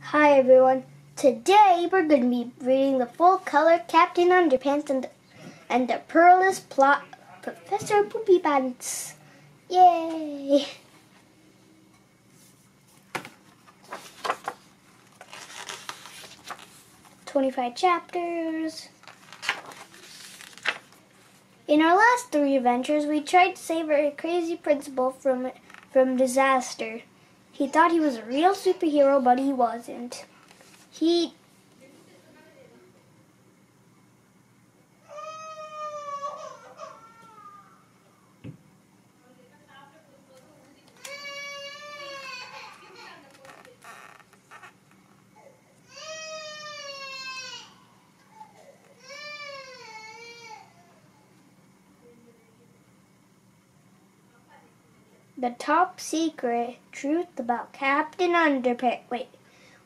Hi everyone. Today we're going to be reading the full-color Captain Underpants and the Perilous plot Professor Poopypants. Yay! "25 chapters. In our last 3 adventures, we tried to save our crazy principal from disaster. He thought he was a real superhero, but he wasn't. The top secret truth about Captain Underpants. Wait,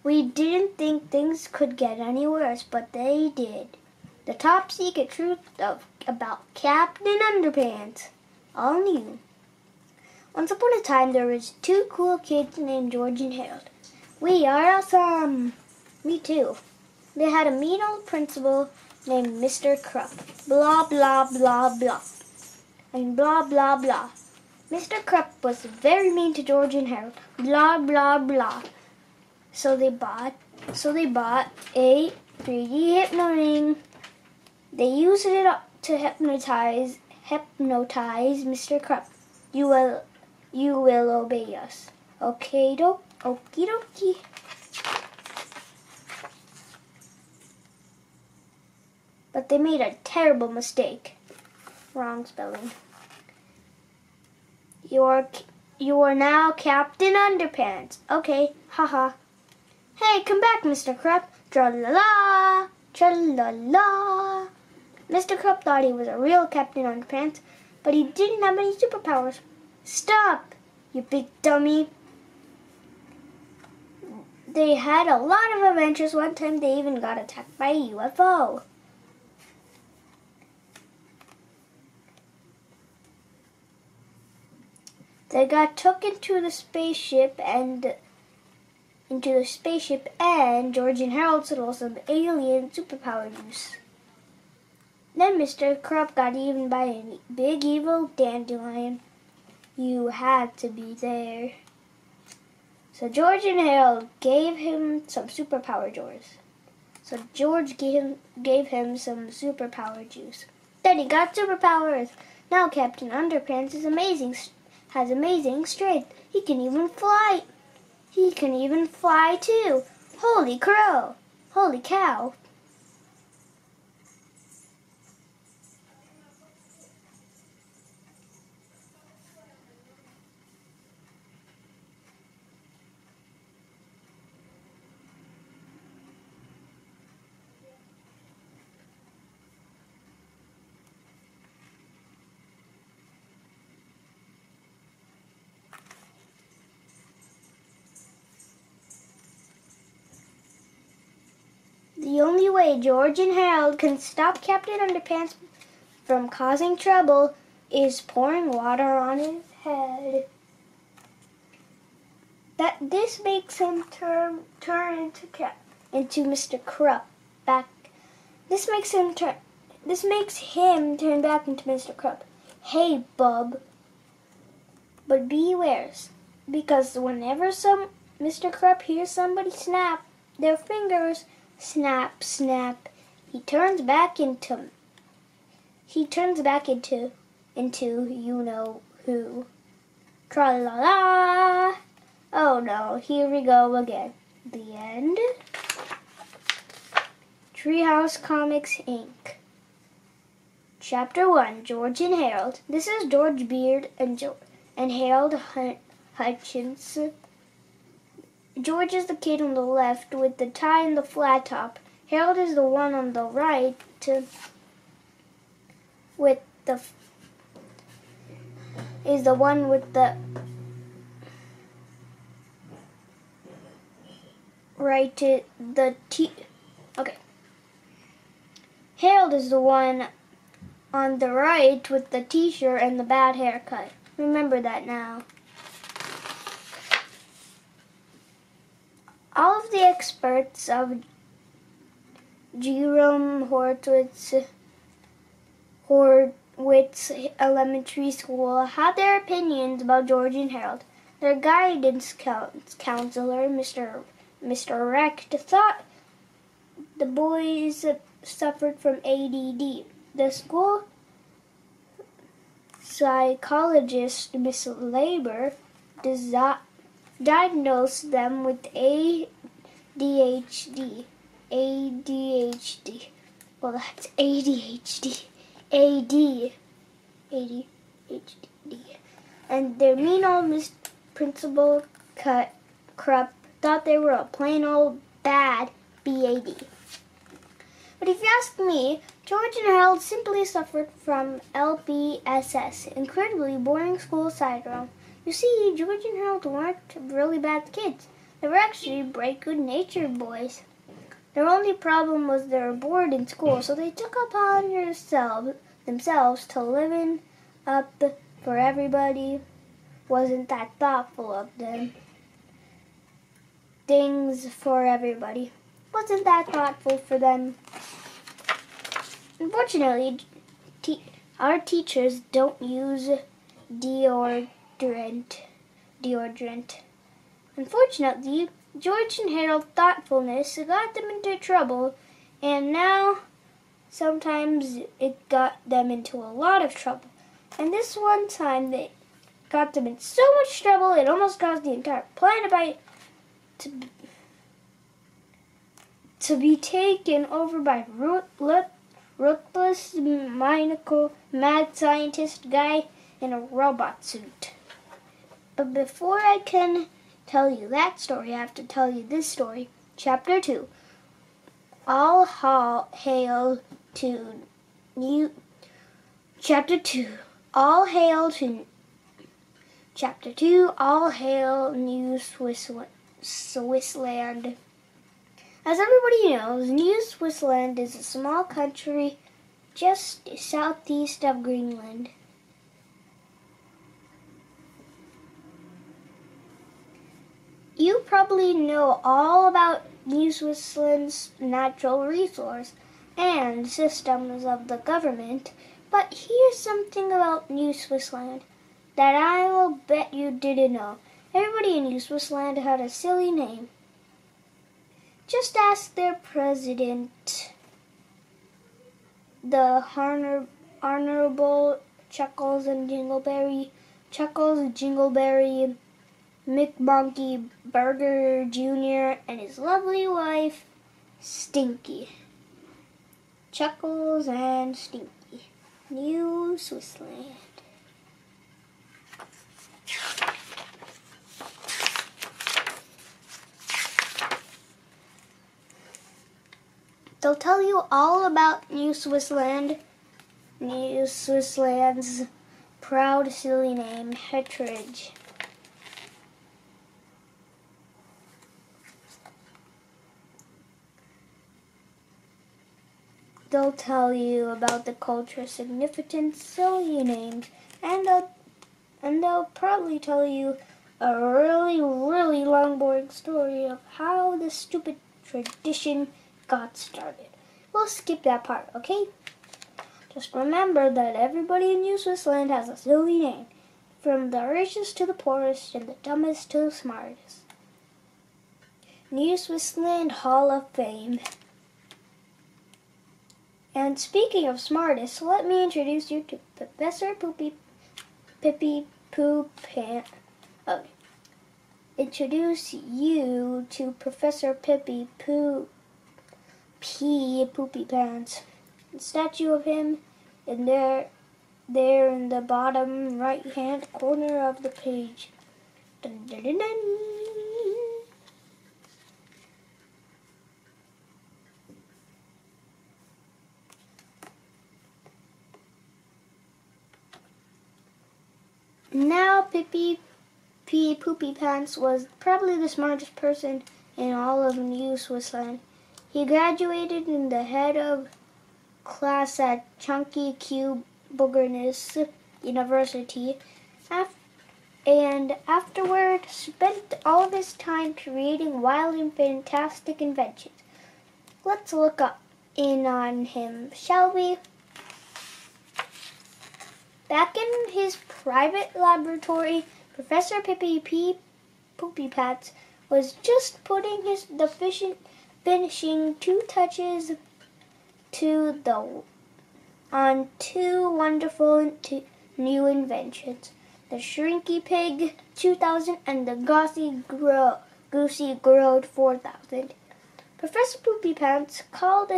we didn't think things could get any worse, but they did. The top secret truth about Captain Underpants. All new. Once upon a time, there was 2 cool kids named George and Harold. We are awesome. Me too. They had a mean old principal named Mr. Krupp. Blah, blah, blah, blah. And blah, blah, blah. Mr. Krupp was very mean to George and Harold. Blah, blah, blah. So they bought a 3D hypno ring. They used it to hypnotize Mr. Krupp. You will obey us. Okie dokie. But they made a terrible mistake. Wrong spelling. You are now Captain Underpants. Okay, haha. Hey, come back, Mr. Krupp. Tra-la-la, tra-la-la. Mr. Krupp thought he was a real Captain Underpants, but he didn't have any superpowers. Stop, you big dummy. They had a lot of adventures. One time they even got attacked by a UFO. They got took into the spaceship and George and Harold saw some alien superpower use. Then Mr. Krupp got eaten by a big evil dandelion. You had to be there. So George and Harold gave him some superpower juice. So George gave him some superpower juice. Then he got superpowers. Now Captain Underpants has amazing strength. He can even fly. He can even fly too. Holy crow! Holy cow! The only way George and Harold can stop Captain Underpants from causing trouble is pouring water on his head. This makes him turn into Mr. Krupp back. This makes him turn back into Mr. Krupp. Hey, bub. But beware, because whenever Mr. Krupp hears somebody snap their fingers, snap, snap, he turns back into you know who. Tra-la-la. Oh no, here we go again. The end. Treehouse Comics, Inc. Chapter 1, George and Harold. This is George Beard and Harold Hutchins. George is the kid on the left with the tie and the flat top. Harold is the one on the right with the right to the okay. Harold is the one on the right with the t-shirt and the bad haircut. Remember that now. All of the experts of Jerome Horwitz Elementary School had their opinions about George and Harold. Their guidance counselor, Mr. Recht, thought the boys suffered from ADD. The school psychologist, Miss Labor, diagnosed them with ADHD. Well, that's ADHD. ADHD. And their mean old Principal Krupp thought they were a plain old bad BAD. But if you ask me, George and Harold simply suffered from LBSS, incredibly boring school syndrome. You see, George and Harold weren't really bad kids. They were actually bright, good-natured boys. Their only problem was they were bored in school, so they took upon themselves to liven up for everybody. Wasn't that thoughtful of them? Things for everybody. Wasn't that thoughtful for them? Unfortunately, our teachers don't use deodorant. Unfortunately, George and Harold's thoughtfulness got them into trouble, and now sometimes it got them into a lot of trouble. And this one time they got them in so much trouble it almost caused the entire planet to be taken over by ruthless, maniacal, mad scientist guy in a robot suit. But before I can tell you that story, I have to tell you this story. Chapter 2. All hail to New... Chapter 2. All hail to... Chapter 2. All hail New Swissland. As everybody knows, New Swissland is a small country just southeast of Greenland. You probably know all about New Swissland's natural resource and systems of the government, but here's something about New Swissland that I will bet you didn't know. Everybody in New Swissland had a silly name. Just ask their president, the Honorable Chuckles Jingleberry, McMonkey Burger Jr., and his lovely wife, Stinky. Chuckles and Stinky. New Swissland. They'll tell you all about New Swissland's proud, silly name, Hettridge. They'll tell you about the cultural significance, silly names, and they'll probably tell you a really, really long, boring story of how this stupid tradition got started. We'll skip that part, okay? Just remember that everybody in New Swissland has a silly name, from the richest to the poorest and the dumbest to the smartest. New Swissland Hall of Fame. And speaking of smartest, let me introduce you to Professor Poopypants. Introduce you to Professor Poopypants. The statue of him in there in the bottom right-hand corner of the page. Dun, dun, dun, dun. Now, Poopypants was probably the smartest person in all of New Swissland. He graduated in the head of class at Chunky Q Boogerness University and afterward spent all of his time creating wild and fantastic inventions. Let's look in on him, shall we? Back in his private laboratory, Professor Poopypants was just putting finishing two touches on two wonderful new inventions: the Shrinky Pig 2000 and the Goosey Grode 4000. Professor Poopypants called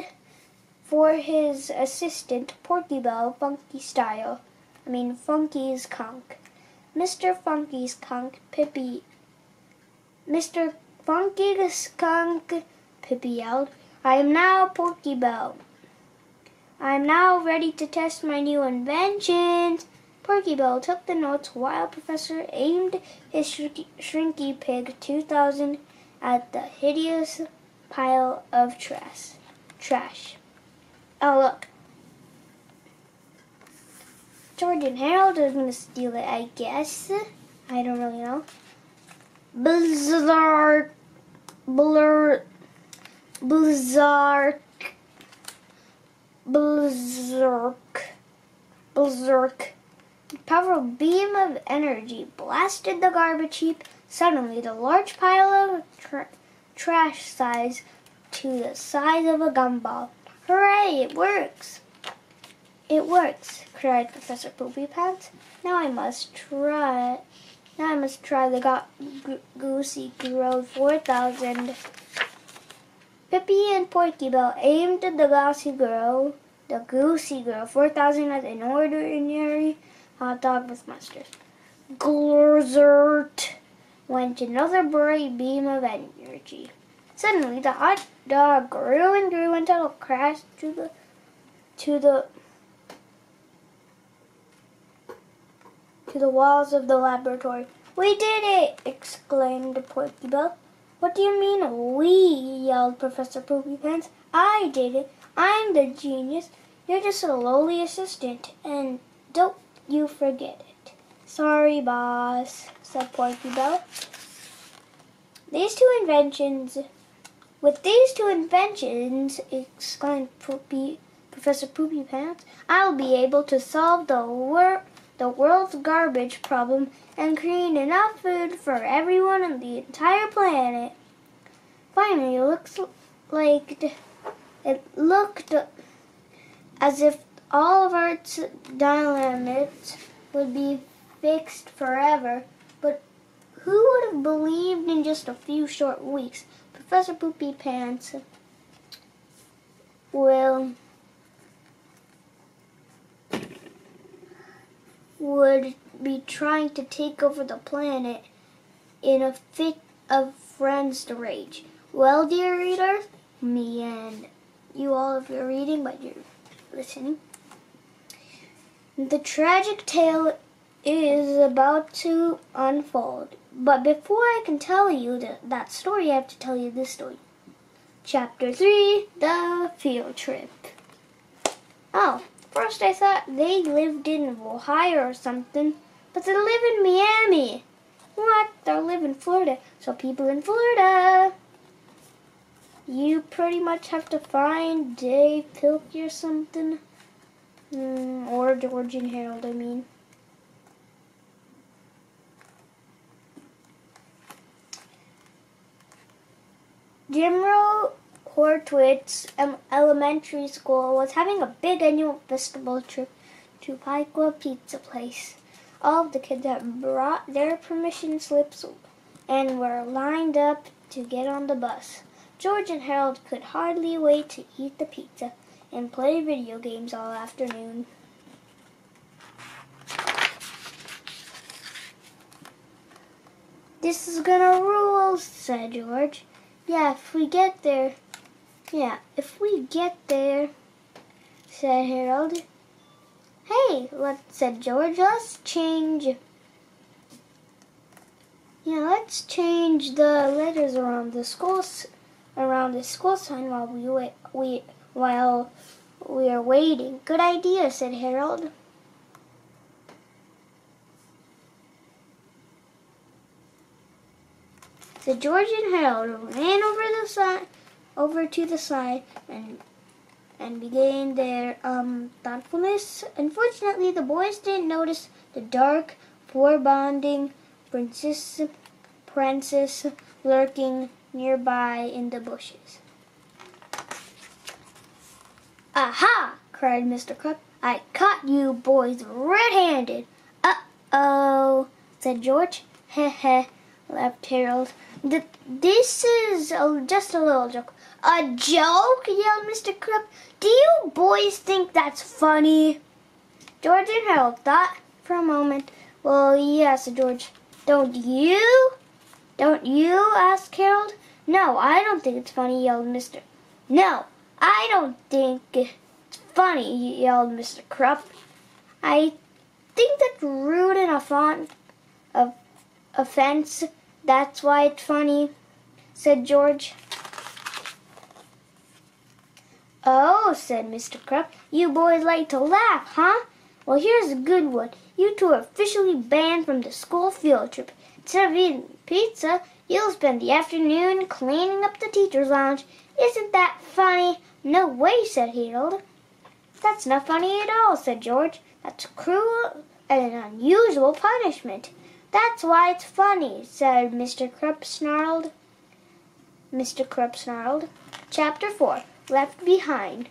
for his assistant, Funky's Conk. Mr. Funky's Conk, Mr. Funky's Conk, Pippi yelled, "I am now Porky Bell. I am now ready to test my new inventions." Porky Bell took the notes while Professor aimed his Shrinky Pig 2000 at the hideous pile of trash. Oh, look. George and Harold are going to steal it, I guess. I don't really know. Blizzard. A powerful beam of energy blasted the garbage heap. Suddenly, the large pile of trash sized to the size of a gumball. Hooray, it works! "It works," cried Professor Poopypants. Now I must try the Goosey Grove 4000. Pippi and Porky Bell aimed the Goosey Grove 4000 at an ordinary hot dog with mustard. Glrzert went another bright beam of energy. Suddenly, the hot dog grew and grew until it crashed to the walls of the laboratory. "We did it!" exclaimed Porky Bell. "What do you mean, we?" yelled Professor Poopypants. "I did it. I'm the genius. You're just a lowly assistant, and don't you forget it." "Sorry, boss," said Porky Bell. With these two inventions, exclaimed Professor Poopypants, "I'll be able to solve the world's garbage problem and create enough food for everyone on the entire planet." Finally, it looked as if all of Earth's dilemmas would be fixed forever. But who would have believed in just a few short weeks Professor Poopypants would be trying to take over the planet in a fit of frenzied rage? Well, dear reader, me and you all, if you're reading, but you're listening, the tragic tale is about to unfold. But before I can tell you that story, I have to tell you this story. Chapter 3, The Field Trip. Oh, first I thought they lived in Ohio or something, but they live in Miami. What? They live in Florida. So people in Florida, you pretty much have to find Dav Pilkey or something. Or George and Harold, I mean. Jimro Hortwitz Elementary School was having a big annual festival trip to Piqua Pizza Place. All of the kids had brought their permission slips and were lined up to get on the bus. George and Harold could hardly wait to eat the pizza and play video games all afternoon. "This is gonna rule," said George. Yeah, if we get there, said Harold. "Hey," said George, let's change the letters around the school sign while we are waiting." "Good idea," said Harold. So George and Harold ran over to the side and began their thoughtfulness. Unfortunately, the boys didn't notice the dark, foreboding princess lurking nearby in the bushes. "Aha!" cried Mr. Crab. "I caught you boys red-handed." "Uh-oh," said George. "Heh heh," laughed Harold. "This is just a little joke." "A joke?" yelled Mr. Crab. "Do you boys think that's funny?" George and Harold thought for a moment. "Well, yeah," said George. Don't you?" asked Harold. "No, I don't think it's funny," yelled Mr. "No, I don't think it's funny," yelled Mr. Crab. "I think that's rude and offense. That's why it's funny," said George. "Oh," said Mr. Crab, "you boys like to laugh, huh? Well, here's a good one. You two are officially banned from the school field trip. Instead of eating pizza, you'll spend the afternoon cleaning up the teacher's lounge. Isn't that funny?" "No way," said Harold. "That's not funny at all," said George. "That's cruel and an unusual punishment." "That's why it's funny," said Mr. Crab snarled. Chapter 4, Left Behind.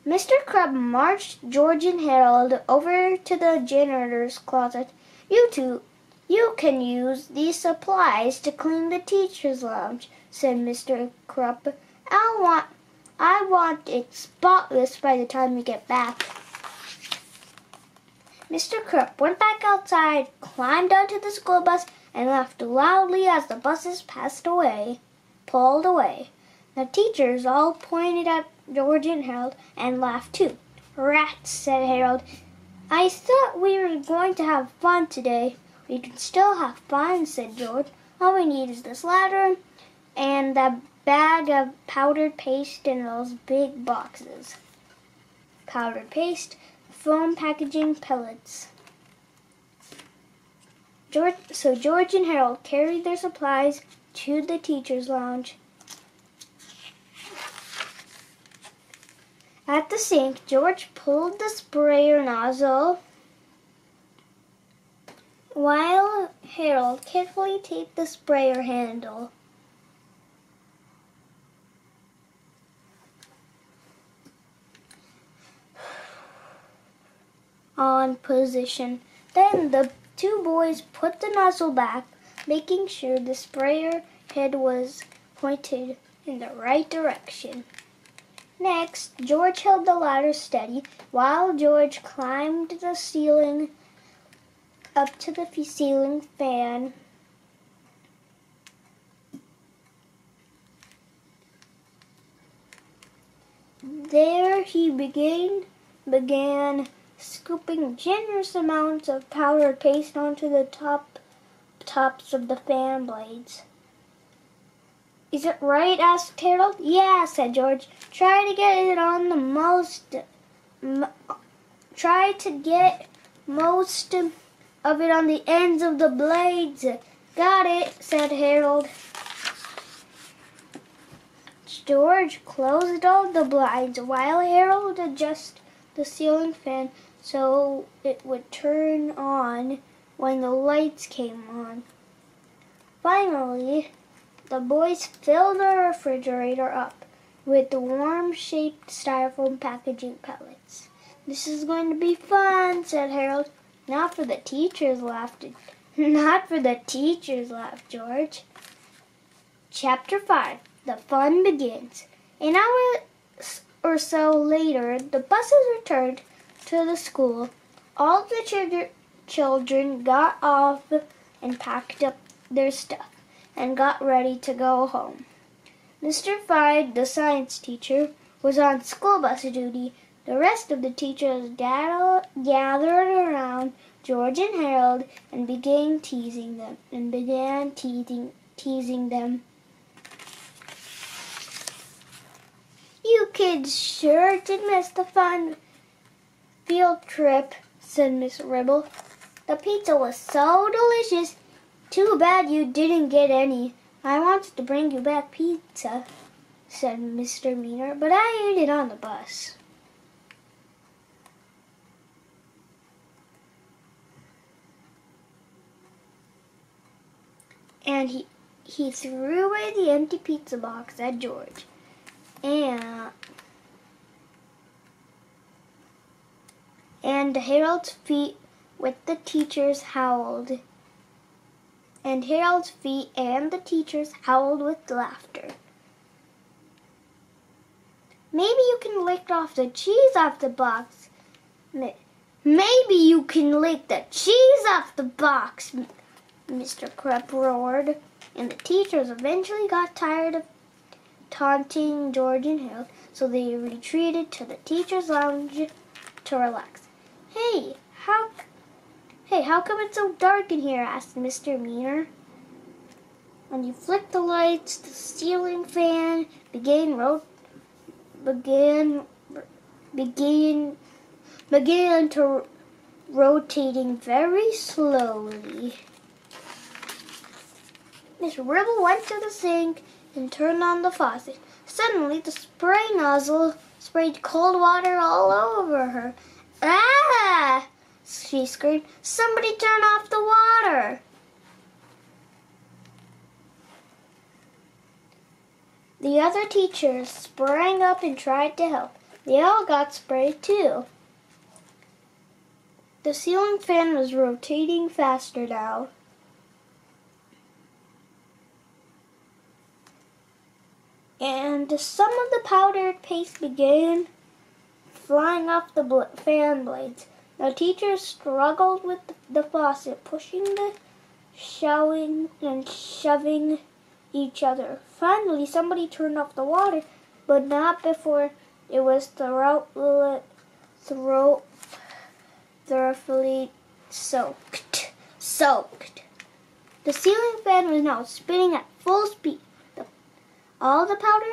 Mr. Crab marched George and Harold over to the janitor's closet. You can use these supplies to clean the teacher's lounge," said Mr. Crab. I want it spotless by the time we get back." Mr. Crab went back outside, climbed onto the school bus, and laughed loudly as the buses pulled away. The teachers all pointed at George and Harold and laughed too. "Rats," said Harold. "I thought we were going to have fun today." "We can still have fun," said George. "All we need is this ladder and that bag of powdered paste in those big boxes." Powdered paste, foam packaging, pellets. So George and Harold carried their supplies to the teacher's lounge. At the sink, George pulled the sprayer nozzle while Harold carefully taped the sprayer handle. On position. Then the two boys put the nozzle back, making sure the sprayer head was pointed in the right direction. Next, George held the ladder steady while George climbed the ceiling up to the ceiling fan. There he began scooping generous amounts of powdered paste onto the tops of the fan blades. "Is it right?" asked Harold. "Yeah," said George. Try to get most of it on the ends of the blades." "Got it," said Harold. George closed all the blinds while Harold adjusted the ceiling fan so it would turn on when the lights came on. Finally, the boys filled the refrigerator up with the warm-shaped styrofoam packaging pellets. "This is going to be fun," said Harold. "Not for the teachers," laughed George. Chapter 5, The Fun Begins. An hour or so later, the buses returned to the school. All the children got off and packed up their stuff and got ready to go home. Mr. Fide, the science teacher, was on school bus duty. The rest of the teachers gathered around George and Harold and began teasing them. "You kids sure did miss the fun field trip," said Miss Ribble. "The pizza was so delicious. Too bad you didn't get any," I wanted to bring you back pizza, said Mr. Meaner, but I ate it on the bus. And he threw away the empty pizza box at George. And Harold's feet with the teachers howled. And Harold's feet and the teachers howled with laughter. Maybe you can lick off the cheese off the box. Maybe you can lick the cheese off the box, Mr. Krupp roared. And the teachers eventually got tired of taunting George and Harold, so they retreated to the teacher's lounge to relax. Hey, how come it's so dark in here? Asked Mr. Meaner. When you flicked the lights, the ceiling fan began to rotating very slowly. Miss Ribble went to the sink and turned on the faucet. Suddenly, the spray nozzle sprayed cold water all over her. Ah! She screamed. Somebody turn off the water! The other teachers sprang up and tried to help. They all got sprayed too. The ceiling fan was rotating faster now. And some of the powdered paste began flying off the fan blades. The teachers struggled with the faucet, pushing, shoving each other. Finally, somebody turned off the water, but not before it was thoroughly soaked. The ceiling fan was now spinning at full speed. All the powder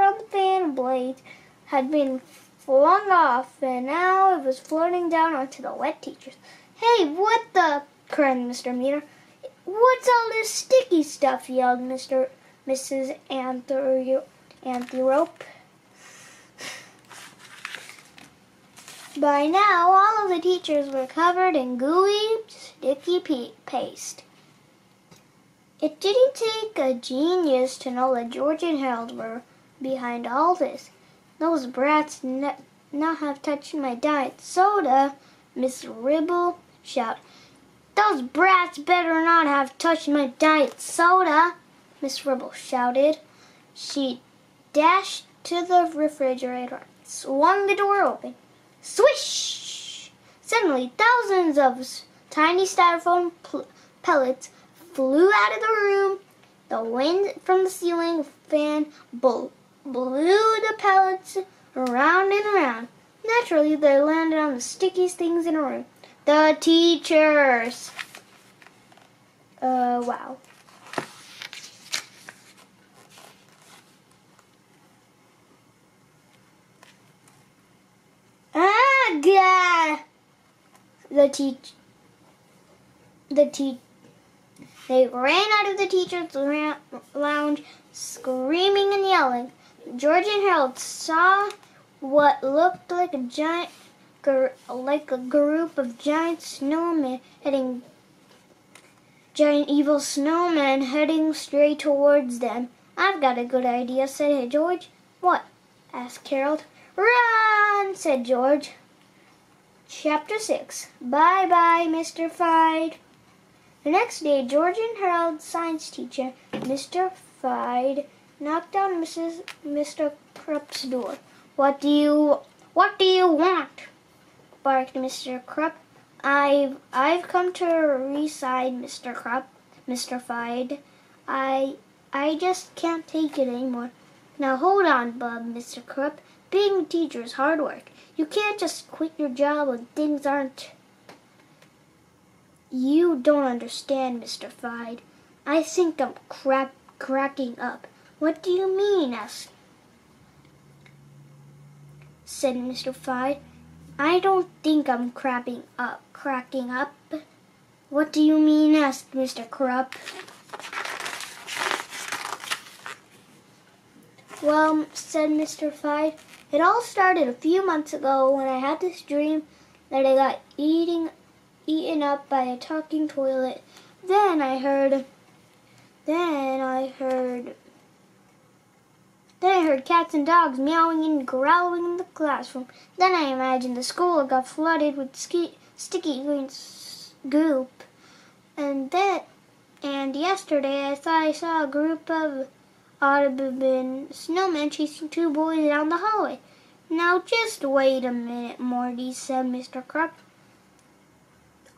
on the fan blades had been flung off, and now it was floating down onto the wet teachers. Hey, what the? Cried Mr. Meaner. What's all this sticky stuff? Yelled Mrs. Anthrope. By now, all of the teachers were covered in gooey, sticky paste. It didn't take a genius to know that George and Harold were behind all this. Those brats not have touched my diet soda, Miss Ribble shouted. Those brats better not have touched my diet soda, Miss Ribble shouted. She dashed to the refrigerator and swung the door open. Swish! Suddenly, thousands of tiny styrofoam pellets flew out of the room. The wind from the ceiling fan blew the pellets around and around. Naturally, they landed on the stickiest things in the room. The teachers. Wow. Ah, God! They ran out of the teacher's lounge, screaming and yelling. George and Harold saw what looked like a group of giant evil snowmen heading straight towards them. I've got a good idea, said George. What? Asked Harold. Run, said George. Chapter 6. Bye-bye, Mr. Fide. The next day, George and Harold's science teacher, Mr. Fide, knocked on Mr. Krupp's door. What do you want? Barked Mr. Krupp. I've come to reside, Mr. Krupp, Mr. Fide. I just can't take it anymore. Now hold on, bub, Mr. Krupp. Being a teacher is hard work. You can't just quit your job when things aren't. You don't understand, Mr. Fide. I think I'm cracking up. What do you mean? Said Mr. Fide. I don't think I'm cracking up. What do you mean? Asked Mr. Krupp. Well, said Mr. Fide, it all started a few months ago when I had this dream that I got eaten up by a talking toilet. Then I heard cats and dogs meowing and growling in the classroom. Then I imagined the school got flooded with sticky green goop. And yesterday I thought I saw a group of Audubon snowmen chasing two boys down the hallway. Now just wait a minute, Morty, said Mr. Crook.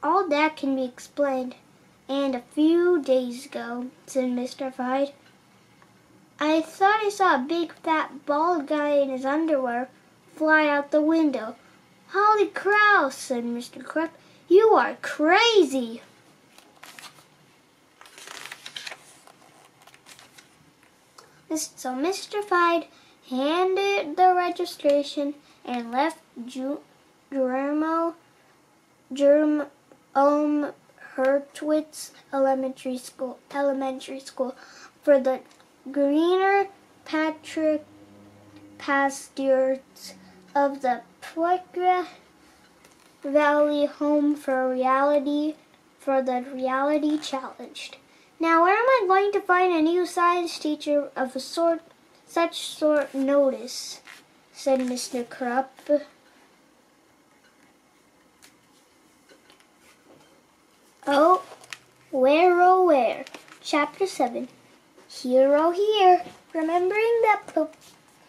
All that can be explained. And a few days ago, said Mr. Fide, I thought I saw a big fat bald guy in his underwear fly out the window. Holy crow, said Mr. Crook. You are crazy. So Mr. Fide handed the registration and left Jerome Hertwitz Elementary School for the greener pastures of the Poitras Valley, home for the reality challenged. Now, where am I going to find a new science teacher of such short notice? Said Mr. Krupp. Oh, where? Chapter 7. Here, oh here. Remembering that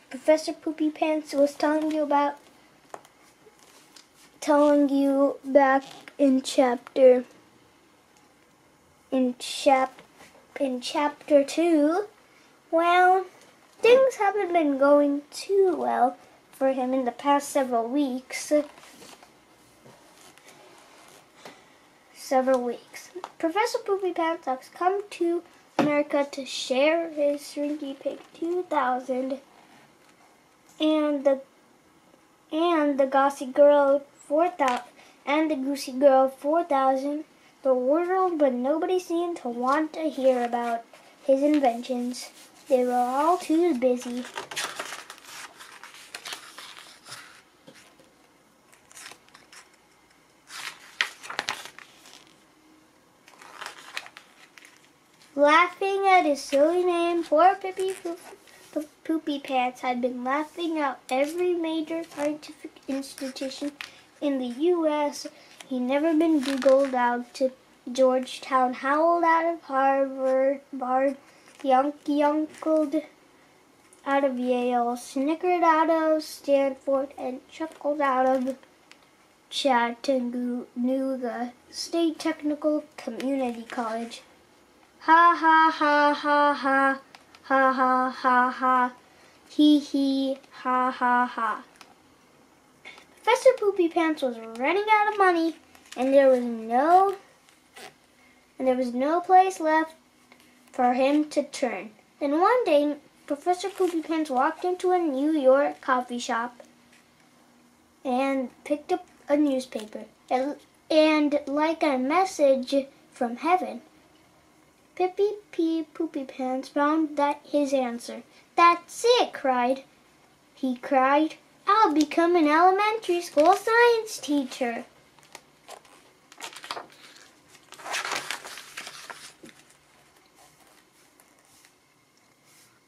Professor Poopypants was telling you back in chapter 2, well, things haven't been going too well for him in the past several weeks. Professor Poopypants has come to America to share his Shrinky Pig 2000 and the Goosey Girl 4000 the world, but nobody seemed to want to hear about his inventions. They were all too busy. Laughing at his silly name, poor Poopypants had been laughing out every major scientific institution in the U.S. He'd never been Googled out to Georgetown, howled out of Harvard, yunkled out of Yale, snickered out of Stanford, and chuckled out of Chattanooga State Technical Community College. Ha ha ha ha ha, ha ha ha ha, hee hee, ha ha ha. Professor Poopypants was running out of money, and there was no place left for him to turn. Then one day, Professor Poopypants walked into a New York coffee shop and picked up a newspaper. And like a message from heaven, Poopypants found his answer. That's it, he cried. I'll become an elementary school science teacher.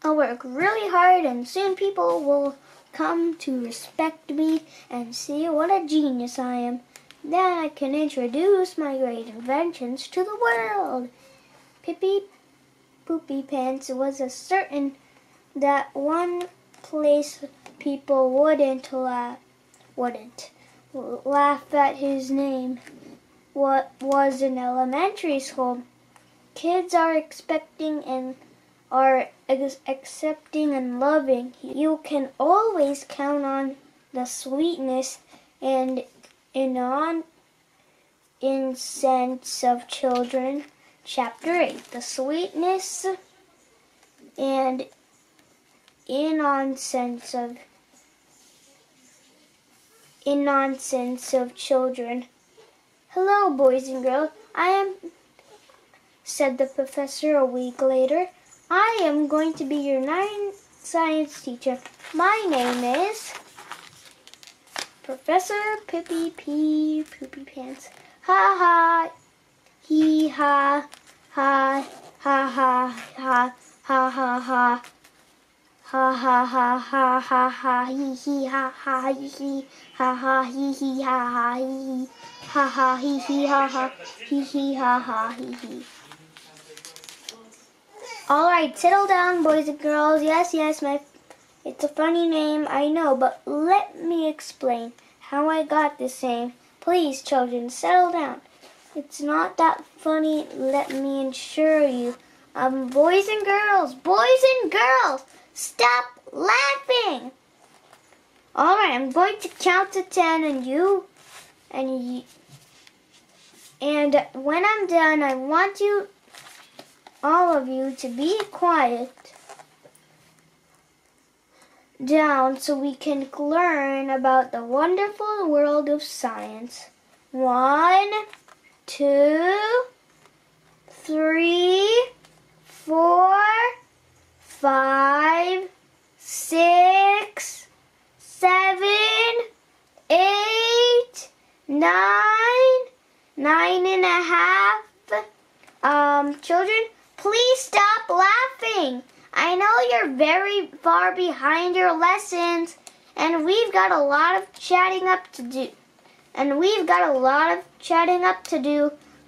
I'll work really hard and soon people will come to respect me and see what a genius I am. Then I can introduce my great inventions to the world. Poopypants was certain that one place people wouldn't laugh at his name was an elementary school. Kids are accepting and loving. You can always count on the sweetness and innocence of children. Chapter 8. The sweetness and innocence of children. Hello, boys and girls. Said the professor a week later. I am going to be your science teacher. My name is Professor Poopypants. Ha ha, he ha, ha ha ha ha ha ha ha. Ha ha ha ha ha ha he ha ha he ha ha he ha ha he ha ha he ha ha he ha ha he. All right, settle down, boys and girls. Yes, it's a funny name, I know, but let me explain how I got this name. Please, children, settle down. It's not that funny, let me assure you. Boys and girls, stop laughing. All right, I'm going to count to 10, and when I'm done, I want all of you to be quiet down so we can learn about the wonderful world of science. 1, 2, 3, 4, 5, 6, 7, 8, 9 and a half. Children, please stop laughing. I know you're very far behind your lessons, and we've got a lot of chatting up to do.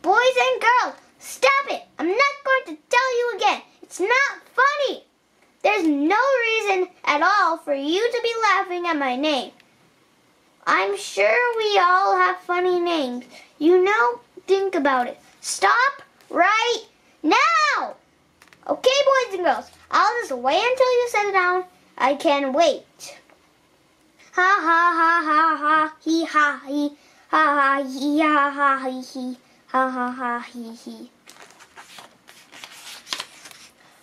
Boys and girls, stop it. I'm not going to tell you again. It's not funny. There's no reason at all for you to be laughing at my name. I'm sure we all have funny names. Think about it. Stop right now. Okay, boys and girls, I'll just wait until you sit down. I can wait. Ha ha ha ha ha, he ha he, ha ha he ha ha he, ha ha he.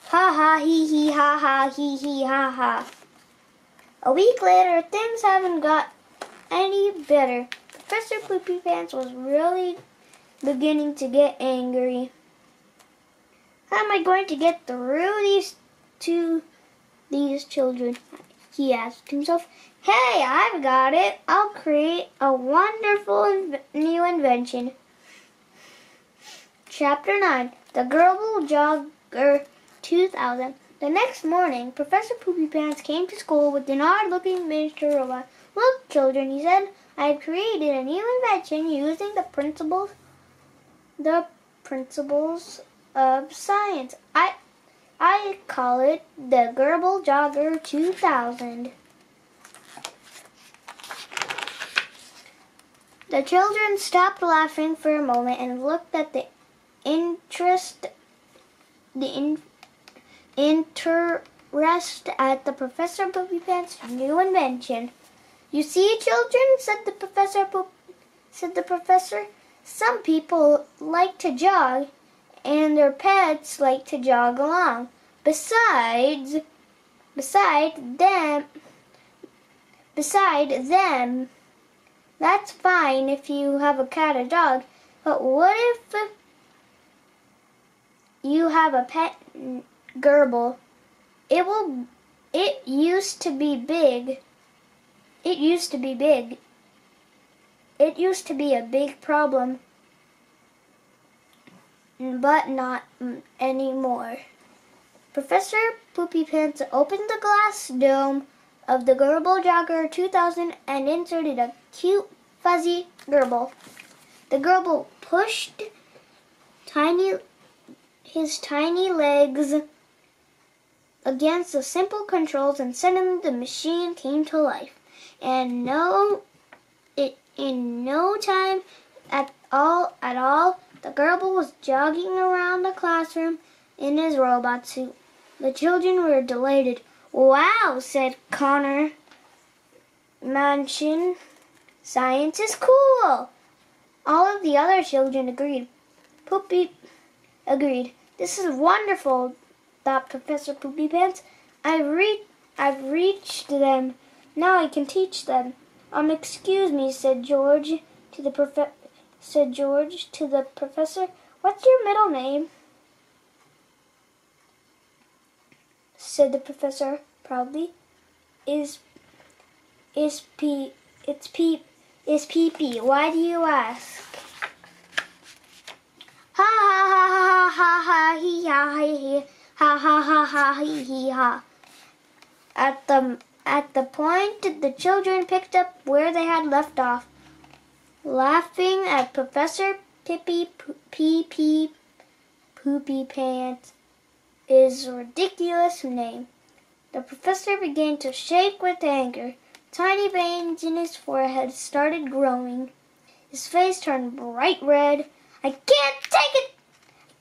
Ha ha he ha ha he ha ha. A week later, things haven't got any better. Professor Poopypants was really beginning to get angry. How am I going to get through these children? He asked himself. Hey, I've got it. I'll create a wonderful new invention. Chapter 9, The Gerbil Jogger 2000. The next morning, Professor Poopypants came to school with an odd-looking miniature robot. Look, children, he said, I've created a new invention using the principles of science. I call it the Gerbil Jogger 2000. The children stopped laughing for a moment and looked at the interest at the Professor Poopypants' new invention. You see, children, said the professor, some people like to jog, and their pets like to jog along. Beside them, that's fine if you have a cat or dog, but what if you have a pet gerbil? It used to be a big problem, but not anymore. Professor Poopypants opened the glass dome of the Gerbil Jogger 2000 and inserted a cute, fuzzy gerbil. The gerbil pushed his tiny legs against the simple controls, and suddenly the machine came to life. And in no time at all, the gerbil was jogging around the classroom in his robot suit. The children were delighted. Wow, said Connor Manchin. Science is cool. All of the other children agreed. Poopy agreed. This is wonderful, thought Professor Poopypants. I've reached them. Now I can teach them. Excuse me, said George to the professor. What's your middle name? Said the professor. probably, is Pee-Pee. Why do you ask? Ha ha ha ha ha ha hee ha hee ha ha ha ha hee hee ha. At the point, the children picked up where they had left off, laughing at Professor Poopypants' ridiculous name. The professor began to shake with anger. Tiny veins in his forehead started growing. His face turned bright red. "I can't take it!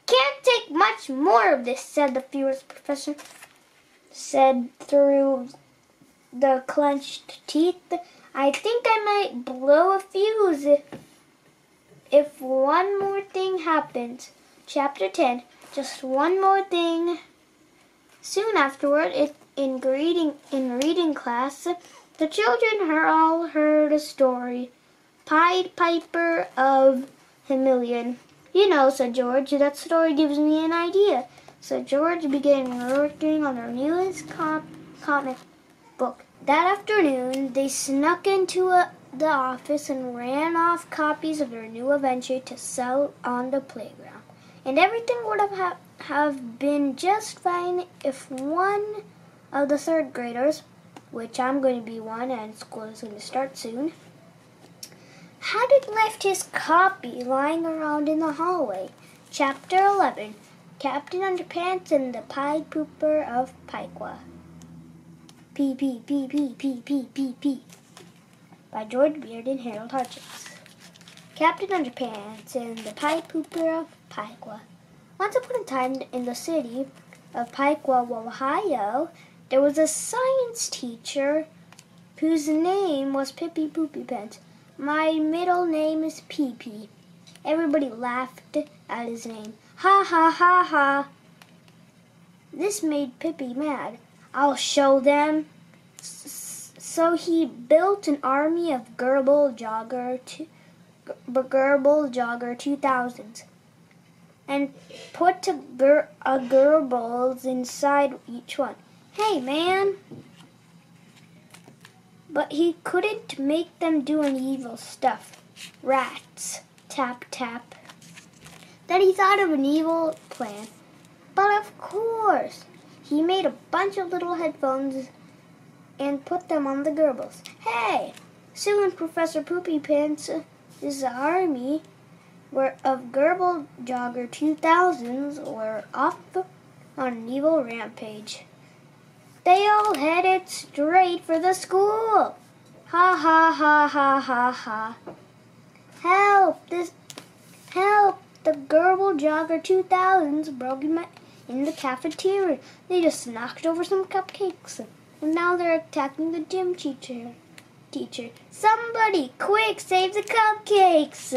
Can't take much more of this," said the furious professor. Said through the clenched teeth, "I think I might blow a fuse if one more thing happens." Chapter 10. Just one more thing. Soon afterward, in reading class, the children all heard a story. Pied Piper of Himelian. "You know," said George, "that story gives me an idea." So George began working on their newest comic book. That afternoon, they snuck into the office and ran off copies of their new adventure to sell on the playground. And everything would have been just fine if one of the third graders, which I'm going to be one and school is going to start soon, hadn't left his copy lying around in the hallway. Chapter 11. Captain Underpants and the Pied Pooper of Pyqua. P. By George Beard and Harold Hutchins. Captain Underpants and the Pied Pooper of Pyqua. Once upon a time in the city of Pyqua, Ohio, there was a science teacher whose name was Poopypants. "My middle name is Pee-Pee." Everybody laughed at his name. Ha ha ha ha. This made Pippi mad. "I'll show them." So he built an army of Gerbil Jogger 2000s and put a Gerbils inside each one. "Hey, man!" But he couldn't make them do any evil stuff. Rats. Tap, tap. Then he thought of an evil plan. But of course, he made a bunch of little headphones and put them on the Gerbils. Hey! Soon Professor Poopypants' army of Gerbil Jogger 2000s were off on an evil rampage. They all headed straight for the school. Ha ha ha ha ha ha. Help! Help! The Gerbil Jogger 2000s broke in the cafeteria. They just knocked over some cupcakes. And now they're attacking the gym teacher. Somebody, quick, save the cupcakes!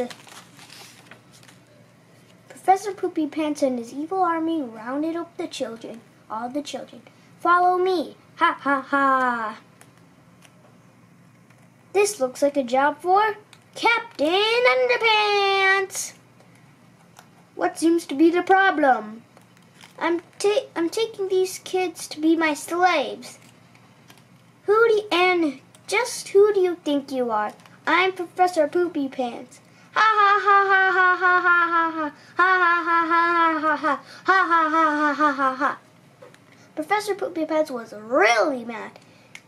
Professor Poopypants and his evil army rounded up the children, all the children. "Follow me! Ha ha ha!" This looks like a job for Captain Underpants! "What seems to be the problem?" I'm taking these kids to be my slaves." Who do you think you are? "I'm Professor Poopypants." Ha ha ha ha ha ha ha ha ha ha ha ha ha ha ha ha ha ha ha. Professor Poopypants was really mad,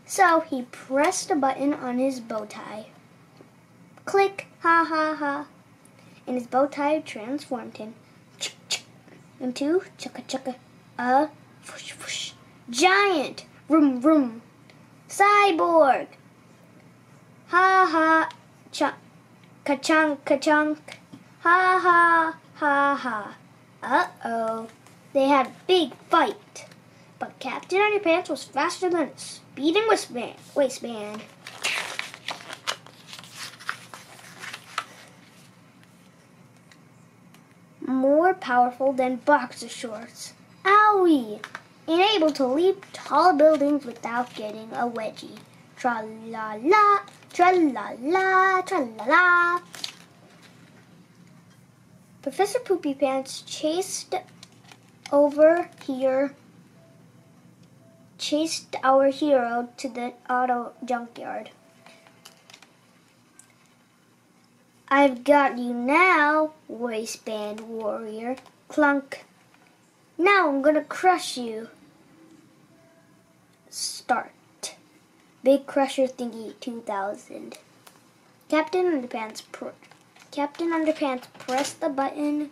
so he pressed a button on his bow tie. Click, ha ha ha, and his bow tie transformed him into chugga chugga, a whoosh whoosh, giant, vroom vroom, cyborg, ha ha, ka-chunk, ka-chunk, ha ha, ha ha. Uh-oh, they had a big fight, but Captain Underpants was faster than a speeding waistband. More powerful than boxer shorts. Owie! And able to leap tall buildings without getting a wedgie. Tra-la-la, tra-la-la, tra-la-la. Professor Poopypants chased over here chased our hero to the auto junkyard. I've got you now, waistband warrior. Clunk. Now I'm gonna crush you. Start. Big Crusher Thingy 2000. Captain Underpants pressed the button.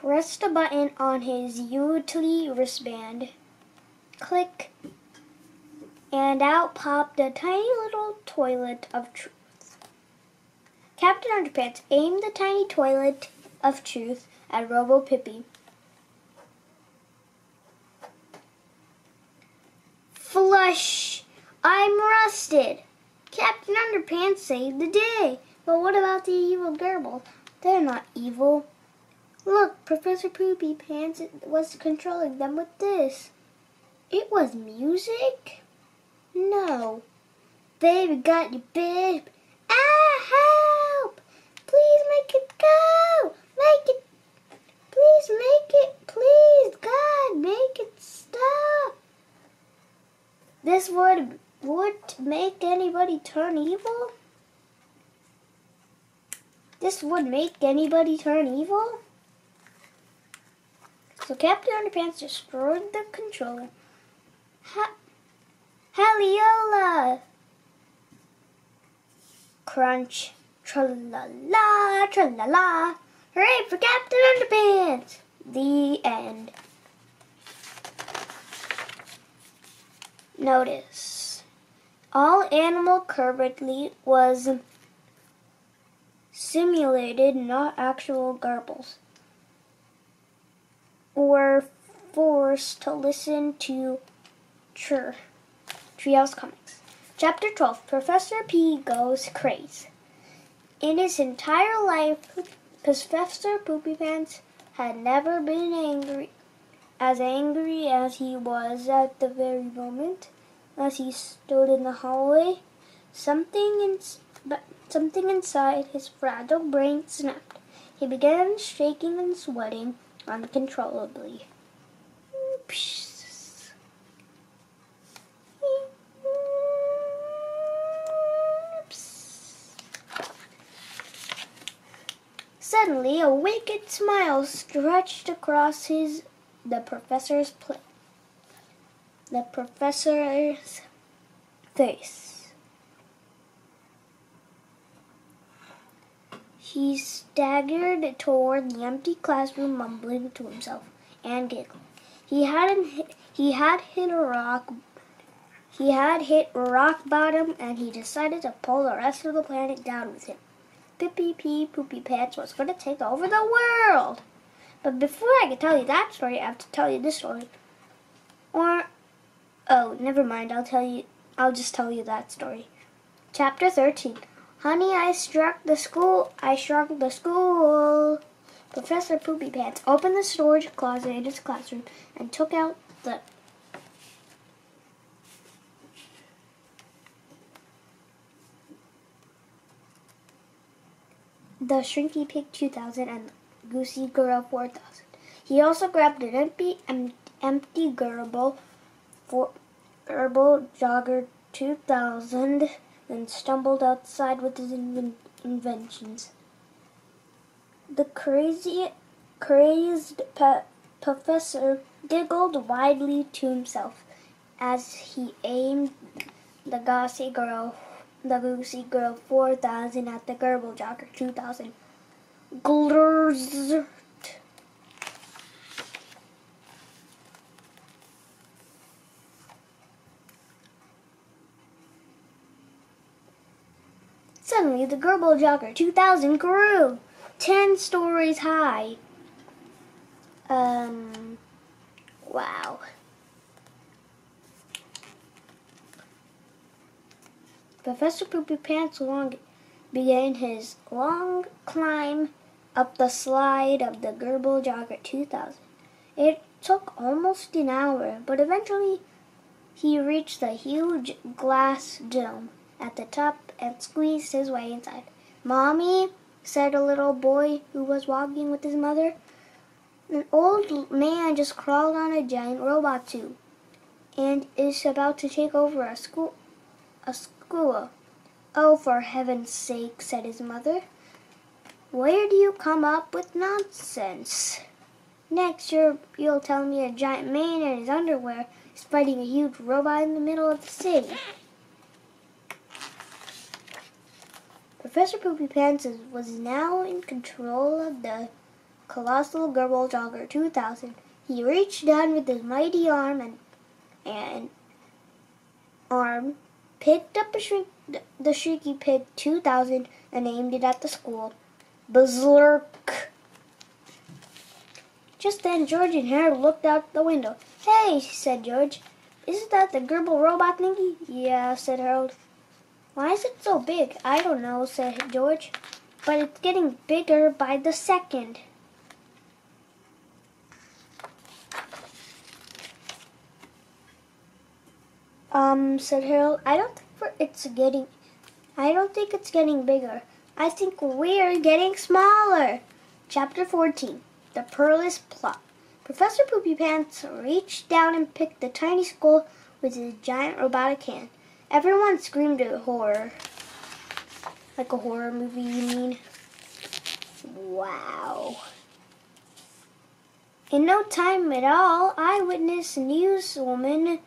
Pressed a button on his utility wristband. Click. And out popped a tiny little toilet of truth. Captain Underpants aimed the tiny toilet of truth at Robo Pippi. Flush! I'm rusted! Captain Underpants saved the day. But what about the evil Gerbil? They're not evil. Look, Professor Poopypants was controlling them with this. It was music? No. Baby got you, babe. Ah, help! Please make it go! Make it! Please make it! Please, God, make it stop! This would make anybody turn evil? This would make anybody turn evil? So Captain Underpants destroyed the controller. Haliola! Crunch. Tra-la-la, tra-la-la. Hooray for Captain Underpants! The end. Notice. All animal curvatly was simulated, not actual garbles. Were forced to listen to Treehouse Comics. Chapter 12, Professor P Goes Crazy. In his entire life, Professor Poopypants had never been angry as he was at the very moment. As he stood in the hallway, something inside his fragile brain snapped. He began shaking and sweating uncontrollably. Suddenly, a wicked smile stretched across the professor's face. He staggered toward the empty classroom, mumbling to himself and giggling. He had hit rock bottom, and he decided to pull the rest of the planet down with him. Poopypants was going to take over the world. But before I can tell you that story, I have to tell you this story. Never mind. I'll just tell you that story. Chapter 13. Honey, I shrunk the school. Professor Poopypants opened the storage closet in his classroom and took out the Shrinky Pig 2000 and Goosey Girl 4000. He also grabbed an empty Gerbil Jogger 2000 and stumbled outside with his inventions. The crazed professor giggled widely to himself as he aimed the Goosey Girl 4000 at the Gerbil Jogger 2000. Glurz. Suddenly, the Gerbil Jogger 2000 grew. 10 stories high. Wow. Professor Poopypants began his long climb up the slide of the Gerbil Jogger 2000. It took almost an hour, but eventually he reached the huge glass dome at the top and squeezed his way inside. "Mommy," said a little boy who was walking with his mother, "an old man just crawled on a giant robot tube and is about to take over a school. "Oh, for heaven's sake," said his mother. "Where do you come up with nonsense? Next, you'll tell me a giant man in his underwear is fighting a huge robot in the middle of the city." Professor Poopypants was now in control of the colossal Gerbil Jogger 2000. He reached down with his mighty arm and picked up the Shrieky Pig 2000 and aimed it at the school. Berserk! Just then, George and Harold looked out the window. "Hey," said George, "isn't that the Gerbil robot thingy?" "Yeah," said Harold. "Why is it so big?" "I don't know," said George, "but it's getting bigger by the second." Said Harold, I don't think it's getting bigger. I think we're getting smaller." Chapter 14. The Perilous Plot. Professor Poopypants reached down and picked the tiny skull with his giant robotic hand. Everyone screamed in horror. Like a horror movie, you mean? Wow. In no time at all, eyewitness newswoman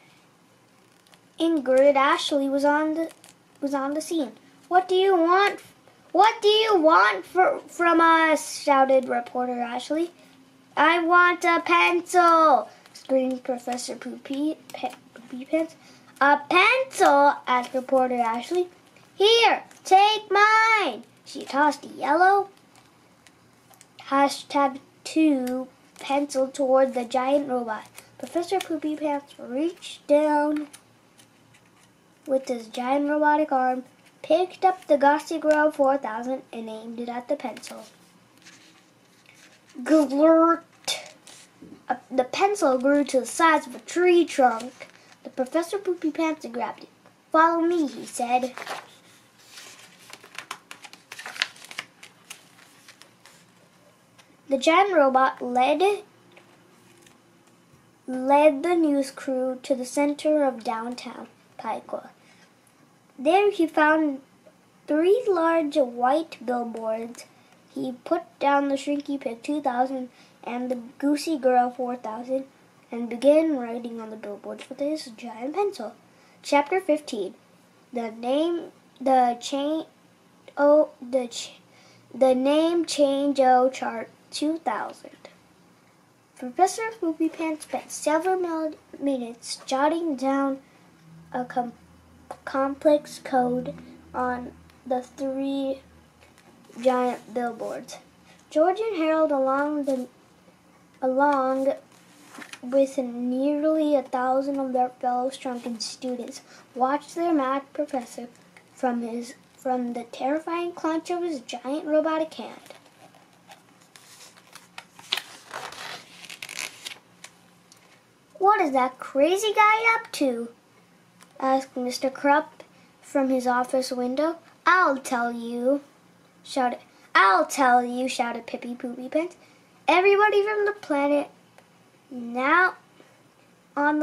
Ingrid Ashley was on the scene. What do you want from us?" shouted reporter Ashley. "I want a pencil!" screamed Professor Poopypants. "A pencil?" asked reporter Ashley. "Here, take mine!" She tossed a yellow #2 pencil toward the giant robot. Professor Poopypants reached down with his giant robotic arm, picked up the Gossy Grove 4000 and aimed it at the pencil. Glurt! The pencil grew to the size of a tree trunk. The Professor Poopypants grabbed it. "Follow me," he said. The giant robot led the news crew to the center of downtown Piqua. There he found 3 large white billboards. He put down the Shrinky Pig 2000 and the Goosey Girl 4000 and began writing on the billboards with his giant pencil. Chapter 15. The name change chart 2000. Professor Poopypants spent several minutes jotting down a complex code on the 3 giant billboards. George and Harold, along with nearly 1,000 of their fellow shrunken students, watched their mad professor from the terrifying clutch of his giant robotic hand. "What is that crazy guy up to?" asked Mr. Krupp from his office window. I'll tell you," shouted Pippy Poopypants. "Everybody from the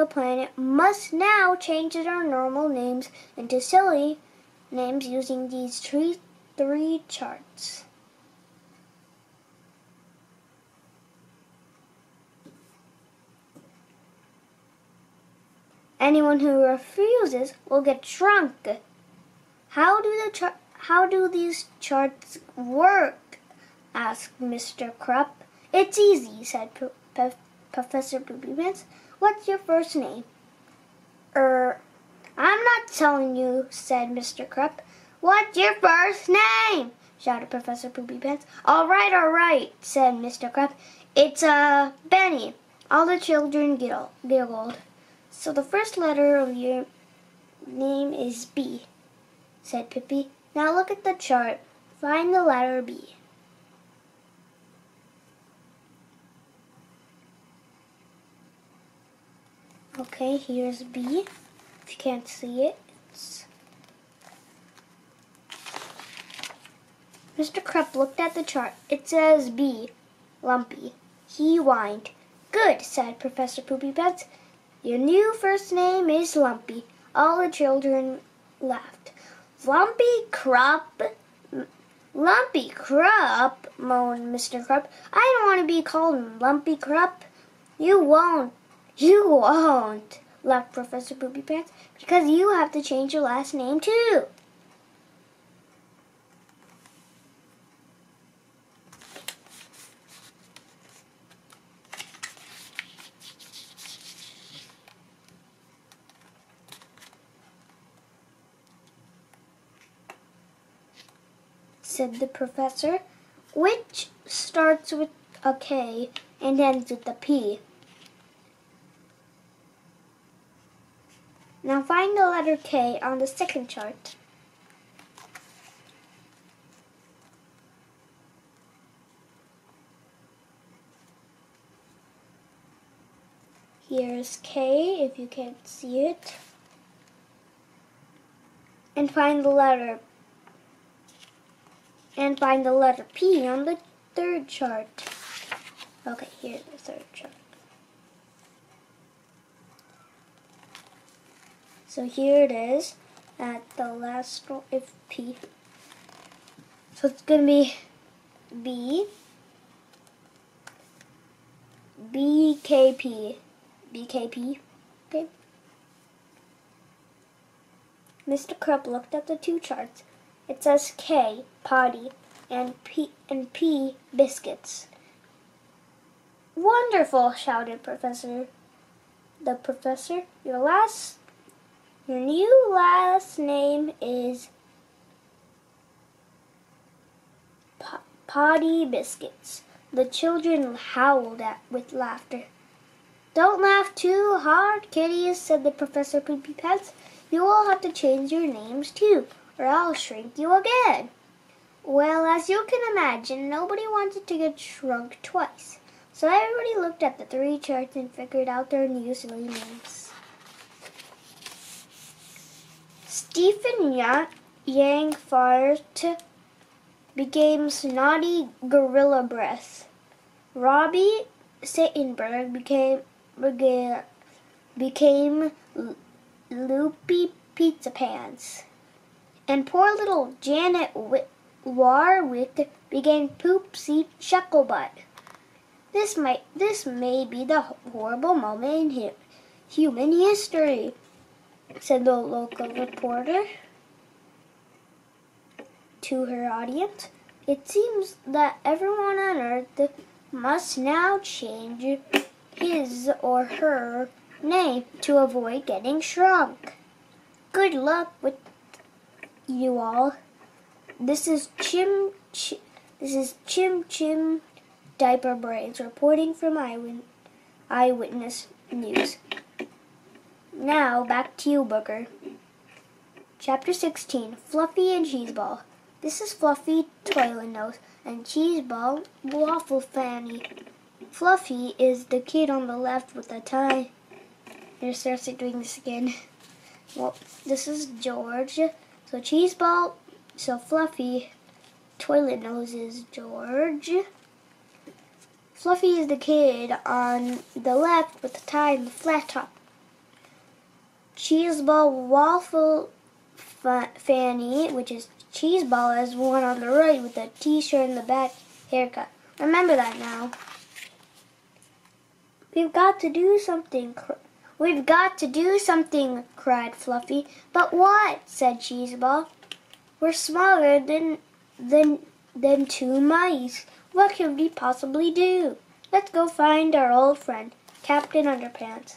planet must now change their normal names into silly names using these 3 charts. Anyone who refuses will get shrunk." How do these charts work?" asked Mr. Krupp. "It's easy," said Professor Poopypants. "What's your first name?" I'm not telling you," said Mr. Krupp. "What's your first name?" shouted Professor Poopypants. All right, said Mr. Crab. It's Benny. All the children giggled. So the first letter of your name is B, said Pippi. Now look at the chart. Find the letter B. Okay, here's B. If you can't see it, Mr. Crab looked at the chart. It says B, lumpy. He whined. Good, said Professor Poopypants. Your new first name is Lumpy. All the children laughed. Lumpy Crop, moaned Mr. Crab. I don't want to be called Lumpy Crop. You won't, laughed Professor Poopypants, because you have to change your last name too. Said the professor, which starts with a K and ends with a P. Now find the letter K on the second chart. Here's K, if you can't see it. And find the letter P on the third chart. Okay, here's the third chart. So here it is at the last row of P. So it's going to be B, BKP, okay? Mr. Crab looked at the two charts. It says K, potty, and P, biscuits. Wonderful, shouted the professor. Your new last name is Potty Biscuits. The children howled with laughter. Don't laugh too hard, kiddies, said the Professor Poopypants. You all have to change your names too, or I'll shrink you again. Well, as you can imagine, nobody wanted to get shrunk twice. So everybody looked at the three charts and figured out their new silly names. Stephen Yang Fart became Snotty Gorilla Breath. Robbie Satenberg became Loopy Pizza Pants. And poor little Janet Warwick became Poopsie Shucklebutt. This may be the horrible moment in human history, said the local reporter to her audience. It seems that everyone on Earth must now change his or her name to avoid getting shrunk. Good luck with you all. This is Chim Chim Diaper Brains reporting from Eyewitness News. Now back to you, Booker. Chapter 16, Fluffy and Cheeseball. This is Fluffy, Toilet Nose, and Cheeseball, Waffle Fanny. Fluffy is the kid on the left with the tie. Here, seriously doing this again. Well, this is George. So Cheeseball, so Fluffy, Toilet Nose is George. Fluffy is the kid on the left with the tie and the flat top. Cheeseball, Waffle Fanny, which is Cheeseball, is one on the right with a t-shirt in the back haircut. Remember that now. We've got to do something, cried Fluffy. But what? Said Cheeseball. We're smaller than two mice. What can we possibly do? Let's go find our old friend, Captain Underpants,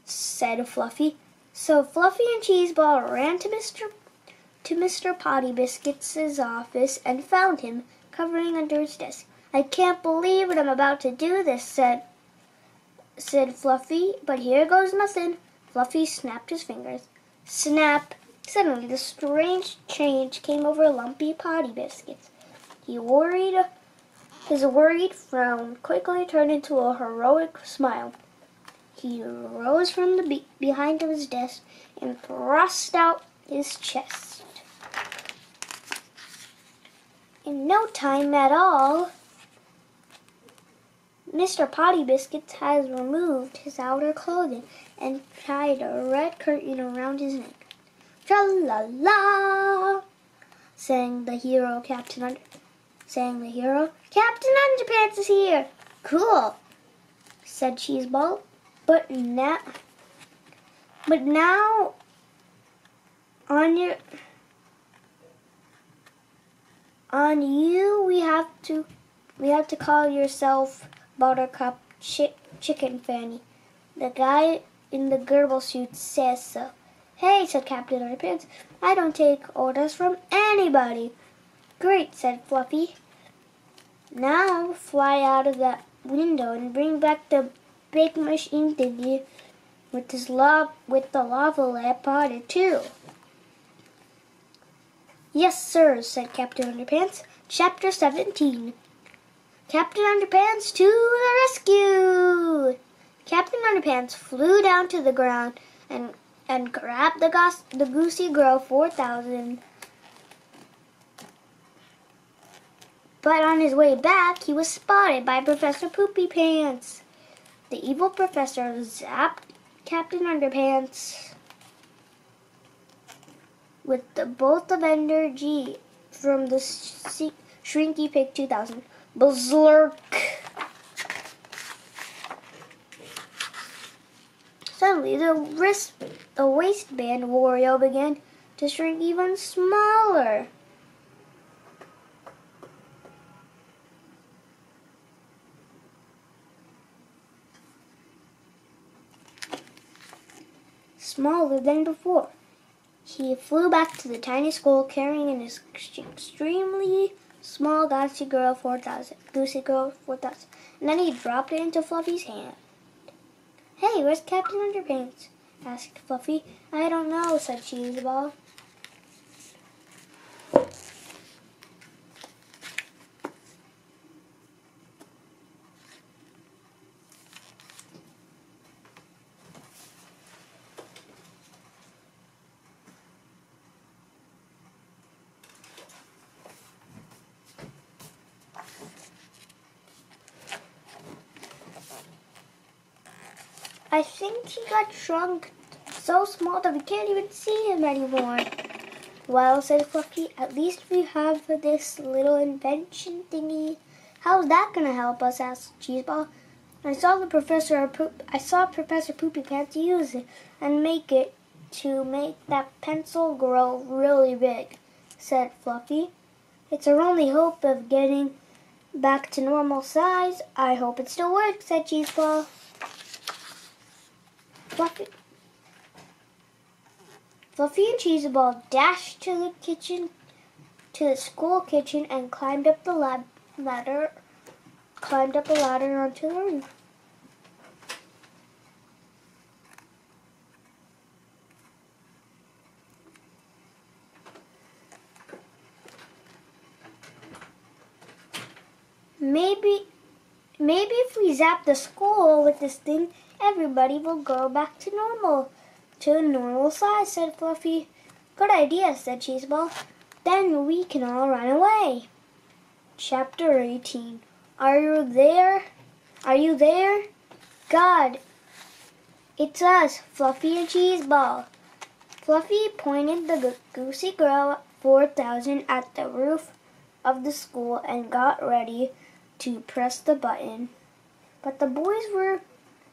said Fluffy. So Fluffy and Cheeseball ran to to Mr. Potty Biscuit's office and found him covering under his desk. "I can't believe it, I'm about to do this," said Fluffy, "but here goes nothing." Fluffy snapped his fingers. Snap! Suddenly the strange change came over Lumpy Potty Biscuits. His worried frown quickly turned into a heroic smile. He rose from behind his desk and thrust out his chest. In no time at all, Mr. Potty Biscuits has removed his outer clothing and tied a red curtain around his neck. "Tra-la-la!" sang the hero, Captain Underpants is here. "Cool," said Cheeseball. But now on you we have to call yourself Buttercup Chicken Fanny. The guy in the gerbil suit says so." "Hey," said Captain Underpants, "I don't take orders from anybody." "Great," said Fluffy. "Now fly out of that window and bring back the big machine thingy with the lava lamp on it too." "Yes, sir," said Captain Underpants. Chapter 17. Captain Underpants to the rescue! Captain Underpants flew down to the ground and grabbed the Goosey Girl 4000. But on his way back, he was spotted by Professor Poopypants. The evil professor zapped Captain Underpants with the bolt of energy from the Shrinky Pig 2000. Berserk! Suddenly, the waistband Wario began to shrink even smaller. Smaller than before. He flew back to the tiny school carrying an extremely small Goosey Girl 4000. And then he dropped it into Fluffy's hand. "Hey, where's Captain Underpants?" asked Fluffy. "I don't know," said Cheeseball. "I think he got shrunk so small that we can't even see him anymore." "Well," said Fluffy, "at least we have this little invention thingy." "How's that going to help us?" asked Cheeseball. I saw Professor Poopypants use it and make that pencil grow really big," said Fluffy. "It's our only hope of getting back to normal size." "I hope it still works," said Cheeseball. Fluffy and Cheeseball dashed to the school kitchen, and climbed up a ladder onto the roof. Maybe if we zap the school with this thing, everybody will go back to a normal size," said Fluffy. "Good idea," said Cheeseball. "Then we can all run away." Chapter 18. Are you there? God, it's us, Fluffy and Cheeseball. Fluffy pointed the Goosey Girl 4000 at the roof of the school and got ready to press the button. But the boys were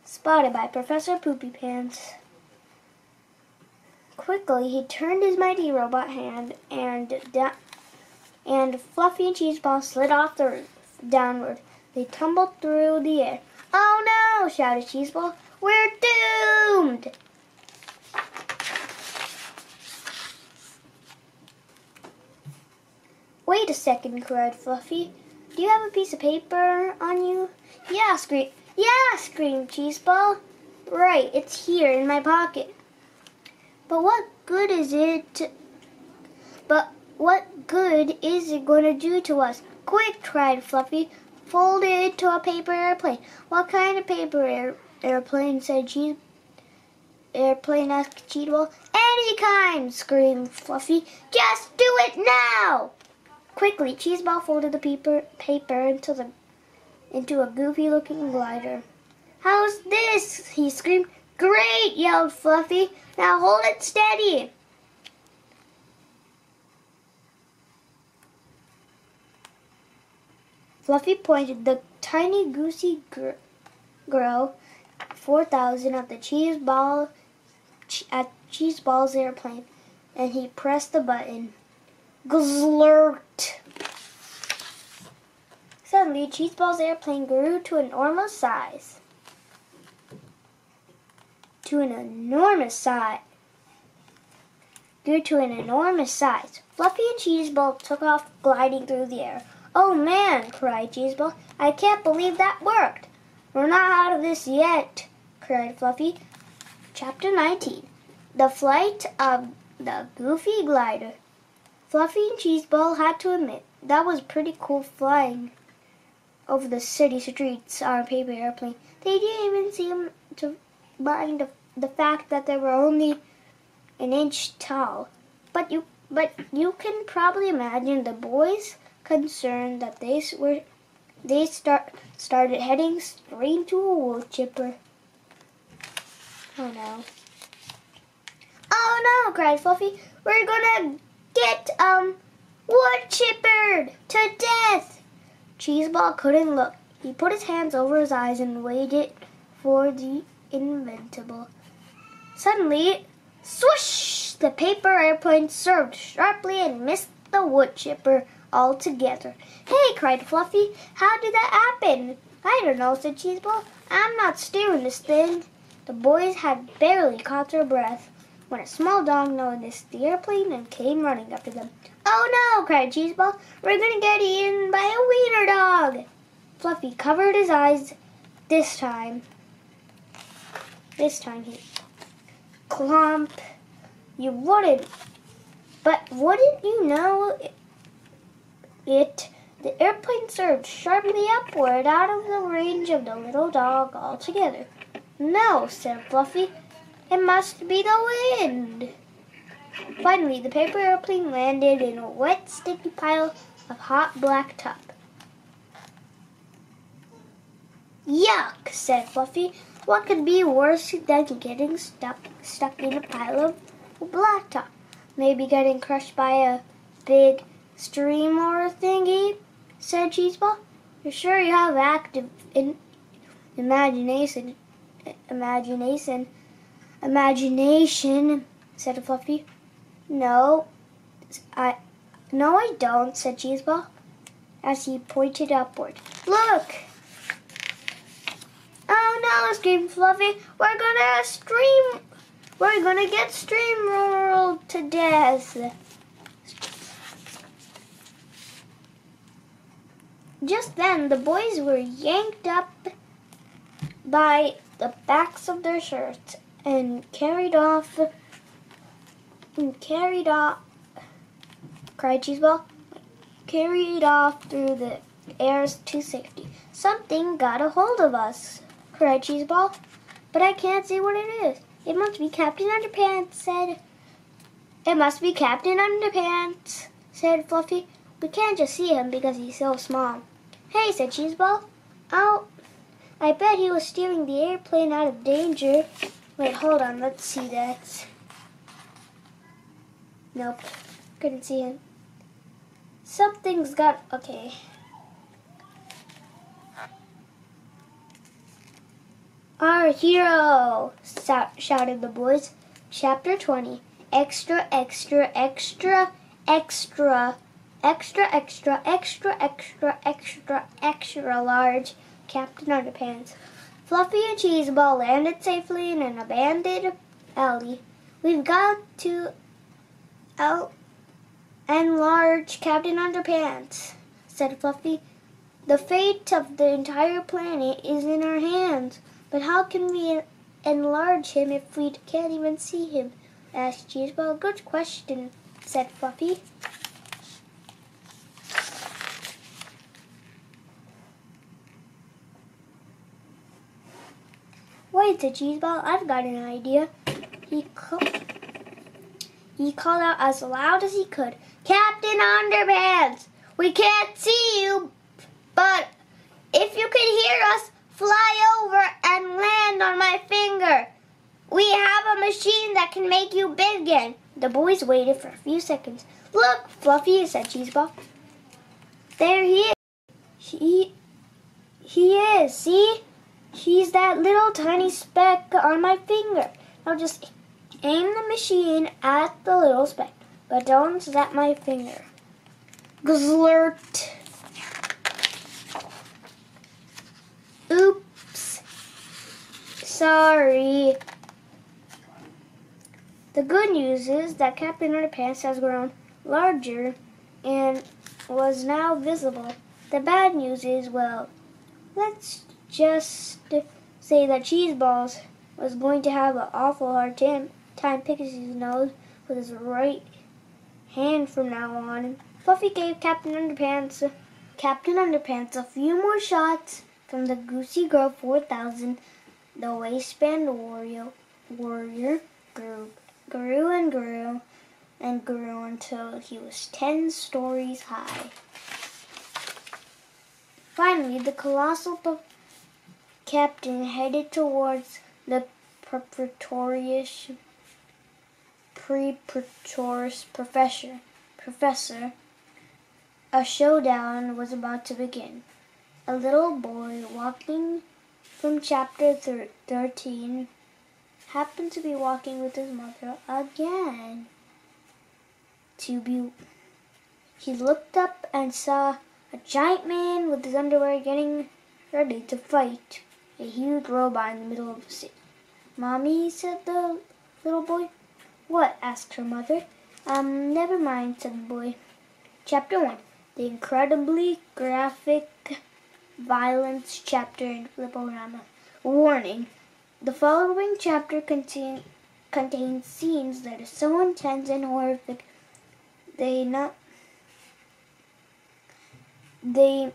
spotted by Professor Poopypants. Quickly, he turned his mighty robot hand, and Fluffy and Cheeseball slid off the roof, downward. They tumbled through the air. "Oh no!" shouted Cheeseball. "We're doomed!" Wait a second, cried Fluffy. Do you have a piece of paper on you? Yeah, screamed Cheeseball. Right, it's here in my pocket. But what good is it going to do to us? Quick, cried Fluffy. Fold it into a paper airplane. What kind of paper airplane? Airplane asked Cheetahball. Any kind, screamed Fluffy. Just do it now! Quickly, Cheeseball folded the paper into a goofy-looking glider. How's this? He screamed. Great, yelled Fluffy. Now hold it steady. Fluffy pointed the tiny goosey girl 4000 at Cheeseball's airplane, and he pressed the button. Glurt! Suddenly, Cheeseball's airplane grew to an enormous size. Fluffy and Cheeseball took off gliding through the air. Oh man, cried Cheeseball. I can't believe that worked. We're not out of this yet, cried Fluffy. Chapter 19. The Flight of the Goofy Glider. Fluffy and Cheeseball had to admit that was pretty cool flying over the city streets on a paper airplane. They didn't even seem to mind the fact that they were only an inch tall. But you can probably imagine the boys' concern that they started heading straight to a wood chipper. Oh no! Oh no! cried Fluffy. We're gonna get wood chippered to death. Cheeseball couldn't look. He put his hands over his eyes and waited for the inevitable. Suddenly, swoosh! The paper airplane swerved sharply and missed the wood chipper altogether. Hey, cried Fluffy. How did that happen? I don't know, said Cheeseball. I'm not steering this thing. The boys had barely caught their breath when a small dog noticed the airplane and came running after them. Oh no, cried Cheeseball. We're going to get eaten by a wiener dog. Fluffy covered his eyes this time. He clump. You wouldn't. But wouldn't you know it? The airplane swerved sharply upward out of the range of the little dog altogether. No, said Fluffy. It must be the wind. Finally, the paper airplane landed in a wet, sticky pile of hot black top. Yuck, said Fluffy. What could be worse than getting stuck in a pile of blacktop? Maybe getting crushed by a big stream or thingy, said Cheeseball. You're sure you have active imagination, said Fluffy. No, I don't, said Cheeseball, as he pointed upward. Look! Oh no, screamed Fluffy. We're gonna get steamrolled to death. Just then, the boys were yanked up by the backs of their shirts and carried off, cried Cheeseball, carried off through the air to safety. Something got a hold of us, cried Cheeseball, but I can't see what it is. It must be Captain Underpants, said Fluffy. We can't just see him because he's so small. Hey, said Cheeseball. Oh, I bet he was steering the airplane out of danger. Wait, hold on, let's see that. Nope, couldn't see him. Something's got, okay. Our hero, shouted the boys. Chapter 20. Extra, extra, extra, extra, extra, extra, extra, extra, extra, extra large Captain Underpants. Fluffy and Cheeseball landed safely in an abandoned alley. We've got to Enlarge Captain Underpants, said Fluffy. The fate of the entire planet is in our hands. But how can we enlarge him if we can't even see him? Asked Cheeseball. Good question, said Fluffy. Wait, said Cheeseball. I've got an idea. He called out as loud as he could, Captain Underpants, we can't see you, but if you can hear us, fly over and land on my finger. We have a machine that can make you big again. The boys waited for a few seconds. Look, Fluffy, said Cheeseball. There he is. He is, see? He's that little tiny speck on my finger. Now just aim the machine at the little speck, but don't zap my finger. Glurt. Oops. Sorry. The good news is that Captain Underpants has grown larger and was now visible. The bad news is, well, let's just say that Cheeseballs was going to have an awful hard time picking his nose with his right hand from now on. Fluffy gave Captain Underpants a few more shots from the Goosey Grove 4000. The waistband warrior grew and grew and grew until he was 10 stories high. Finally, the colossal captain headed towards the preposterous professor. A showdown was about to begin. A little boy walking from chapter 13 happened to be walking with his mother again. He looked up and saw a giant man with his underwear getting ready to fight a huge robot in the middle of the city. Mommy, said the little boy. What? Asked her mother. Never mind, said the boy. Chapter 1. The incredibly graphic violence chapter in Flipporama. Warning. The following chapter contains scenes that are so intense and horrific they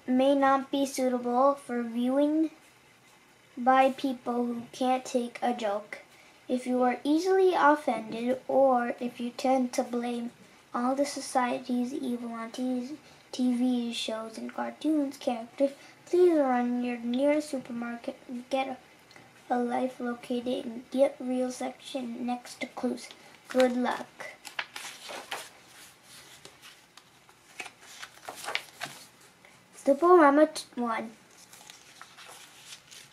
may not be suitable for viewing by people who can't take a joke. If you are easily offended, or if you tend to blame all the society's evil on TV shows and cartoons characters, please run your nearest supermarket and get a life located in Get Real section next to clues. Good luck. Flipporama 1.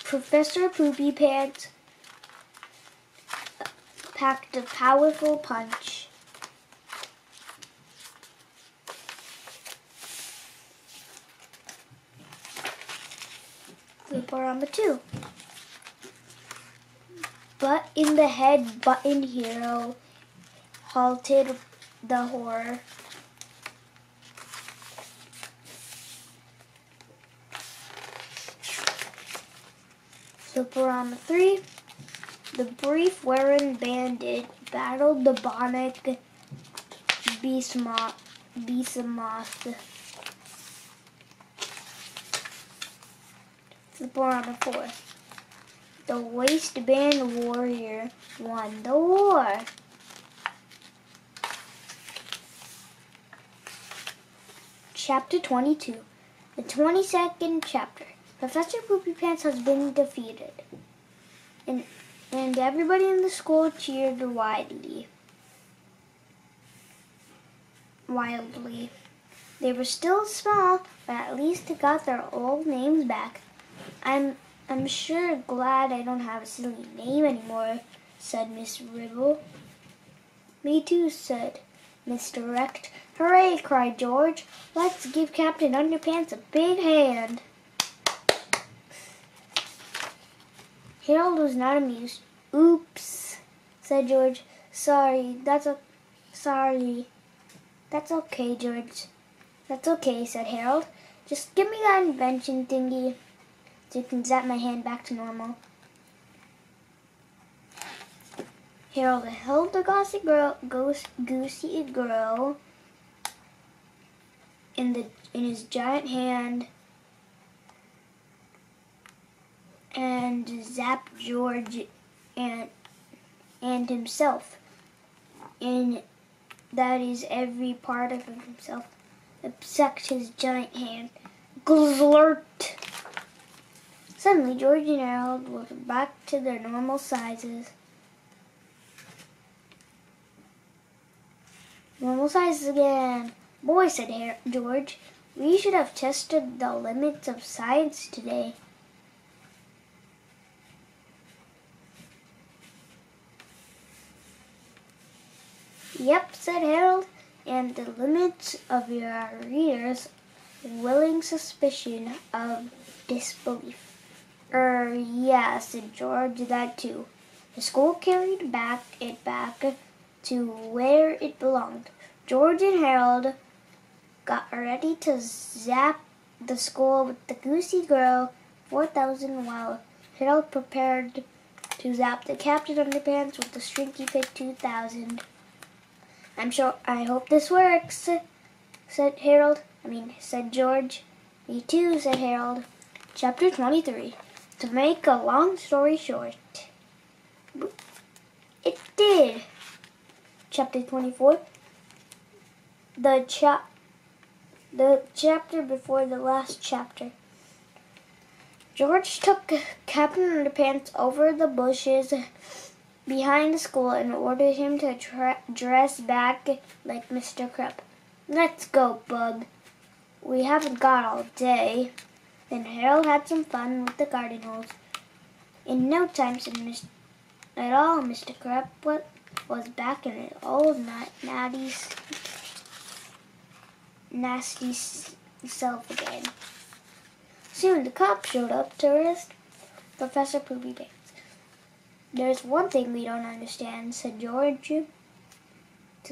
Professor Poopypants packed a powerful punch. Flipporama 2. Butt in the head button hero halted the horror. Flipporama 3. The brief-wearing bandit battled the bionic Beastmoth. Flipporama 4. The waistband warrior won the war. Chapter 22. The 22nd chapter. Professor Poopypants has been defeated. And everybody in the school cheered wildly. They were still small, but at least they got their old names back. I'm sure glad I don't have a silly name anymore, said Miss Ribble. Me too, said Miss Direct. Hooray, cried George. Let's give Captain Underpants a big hand. Harold was not amused. Oops, said George. Sorry. That's okay, George. That's okay, said Harold. Just give me that invention thingy so you can zap my hand back to normal. Harold held the goosey girl in his giant hand and zapped George and himself. And that is every part of himself except his giant hand. Glurt! Suddenly, George and Harold were back to their normal sizes. Normal sizes again. Boy, said George, we should have tested the limits of science today. Yep, said Harold, and the limits of your reader's willing suspicion of disbelief. Yeah, said George, that too. The school carried it back to where it belonged. George and Harold got ready to zap the school with the Goosey Girl 4000 while Harold prepared to zap the Captain Underpants with the Shrinky Pig 2000. I hope this works, said George. Me too, said Harold. Chapter 23. To make a long story short. It did. Chapter 24. The chapter before the last chapter. George took Captain Underpants over the bushes behind the school and ordered him to dress back like Mr. Crab. Let's go, bub. We haven't got all day. Then Harold had some fun with the garden hose. In no time, said Mr. Crab was back in his old nasty self again. Soon the cop showed up to arrest Professor Poopypants. There's one thing we don't understand, said George to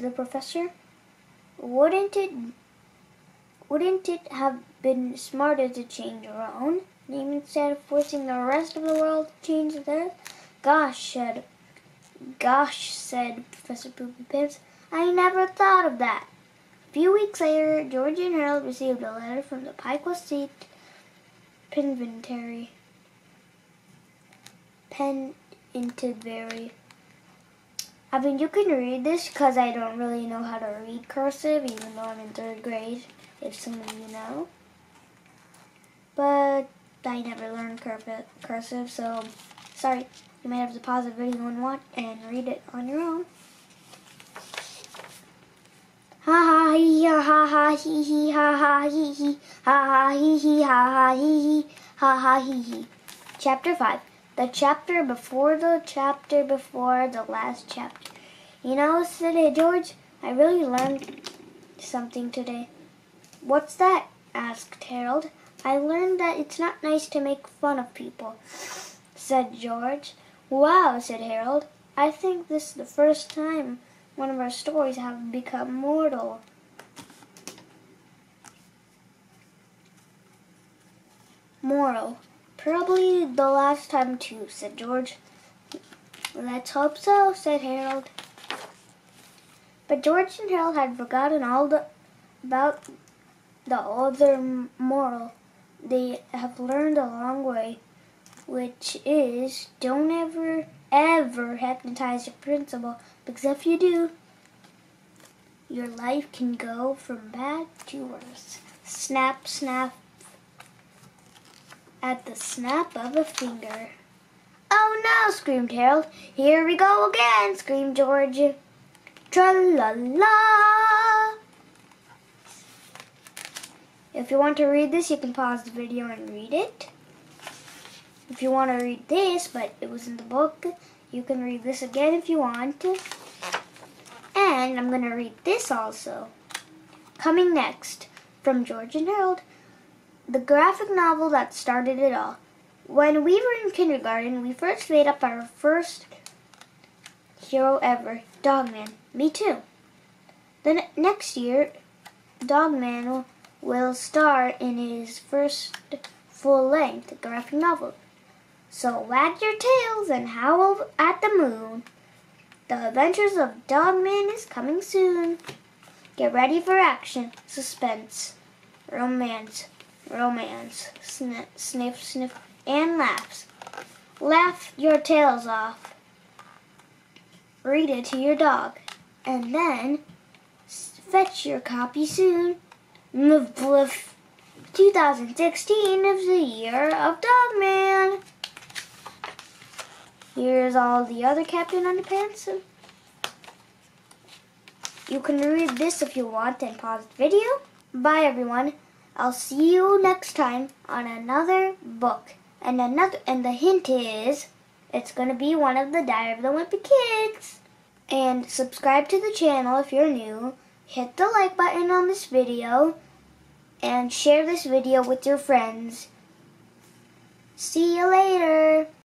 the professor. Wouldn't it have been smarter to change our own name instead of forcing the rest of the world to change theirs? Gosh, said Professor Poopypants. I never thought of that. A few weeks later, George and Harold received a letter from the Pikewell State Penitentiary. I mean, you can read this because I don't really know how to read cursive, even though I'm in 3rd grade, if some of you know. But I never learned cursive, so sorry. You might have to pause the video and read it on your own. Ha ha hee ha ha ha hee hee ha ha hee hee ha ha hee hee ha ha hee hee ha ha hee hee. Chapter 5. The chapter before the last chapter. You know, said George, I really learned something today. What's that? Asked Harold. I learned that it's not nice to make fun of people, said George. Wow, said Harold. I think this is the first time one of our stories have become mortal. Moral. Probably the last time too, said George. Let's hope so, said Harold. But George and Harold had forgotten about the other moral they have learned a long way, which is don't ever hypnotize your principal, because if you do, your life can go from bad to worse. Snap, snap. At the snap of a finger. Oh no, screamed Harold. Here we go again, screamed George. Tra-la-la! If you want to read this, you can pause the video and read it. If you want to read this, but it was in the book, you can read this again if you want. And I'm going to read this also. Coming next, from George and Harold. The graphic novel that started it all. When we were in kindergarten, we first made up our first hero ever, Dogman. Me too. The next year, Dogman will star in his first full-length graphic novel. So wag your tails and howl at the moon. The Adventures of Dogman is coming soon. Get ready for action, suspense, romance, sniff, and laughs. Laugh your tails off. Read it to your dog, and then fetch your copy soon. 2016 is the year of Dogman. Here's all the other Captain Underpants. You can read this if you want and pause the video. Bye everyone. I'll see you next time on another book. And the hint is it's gonna be one of the Diary of the Wimpy Kids. And subscribe to the channel if you're new. Hit the like button on this video and share this video with your friends. See you later.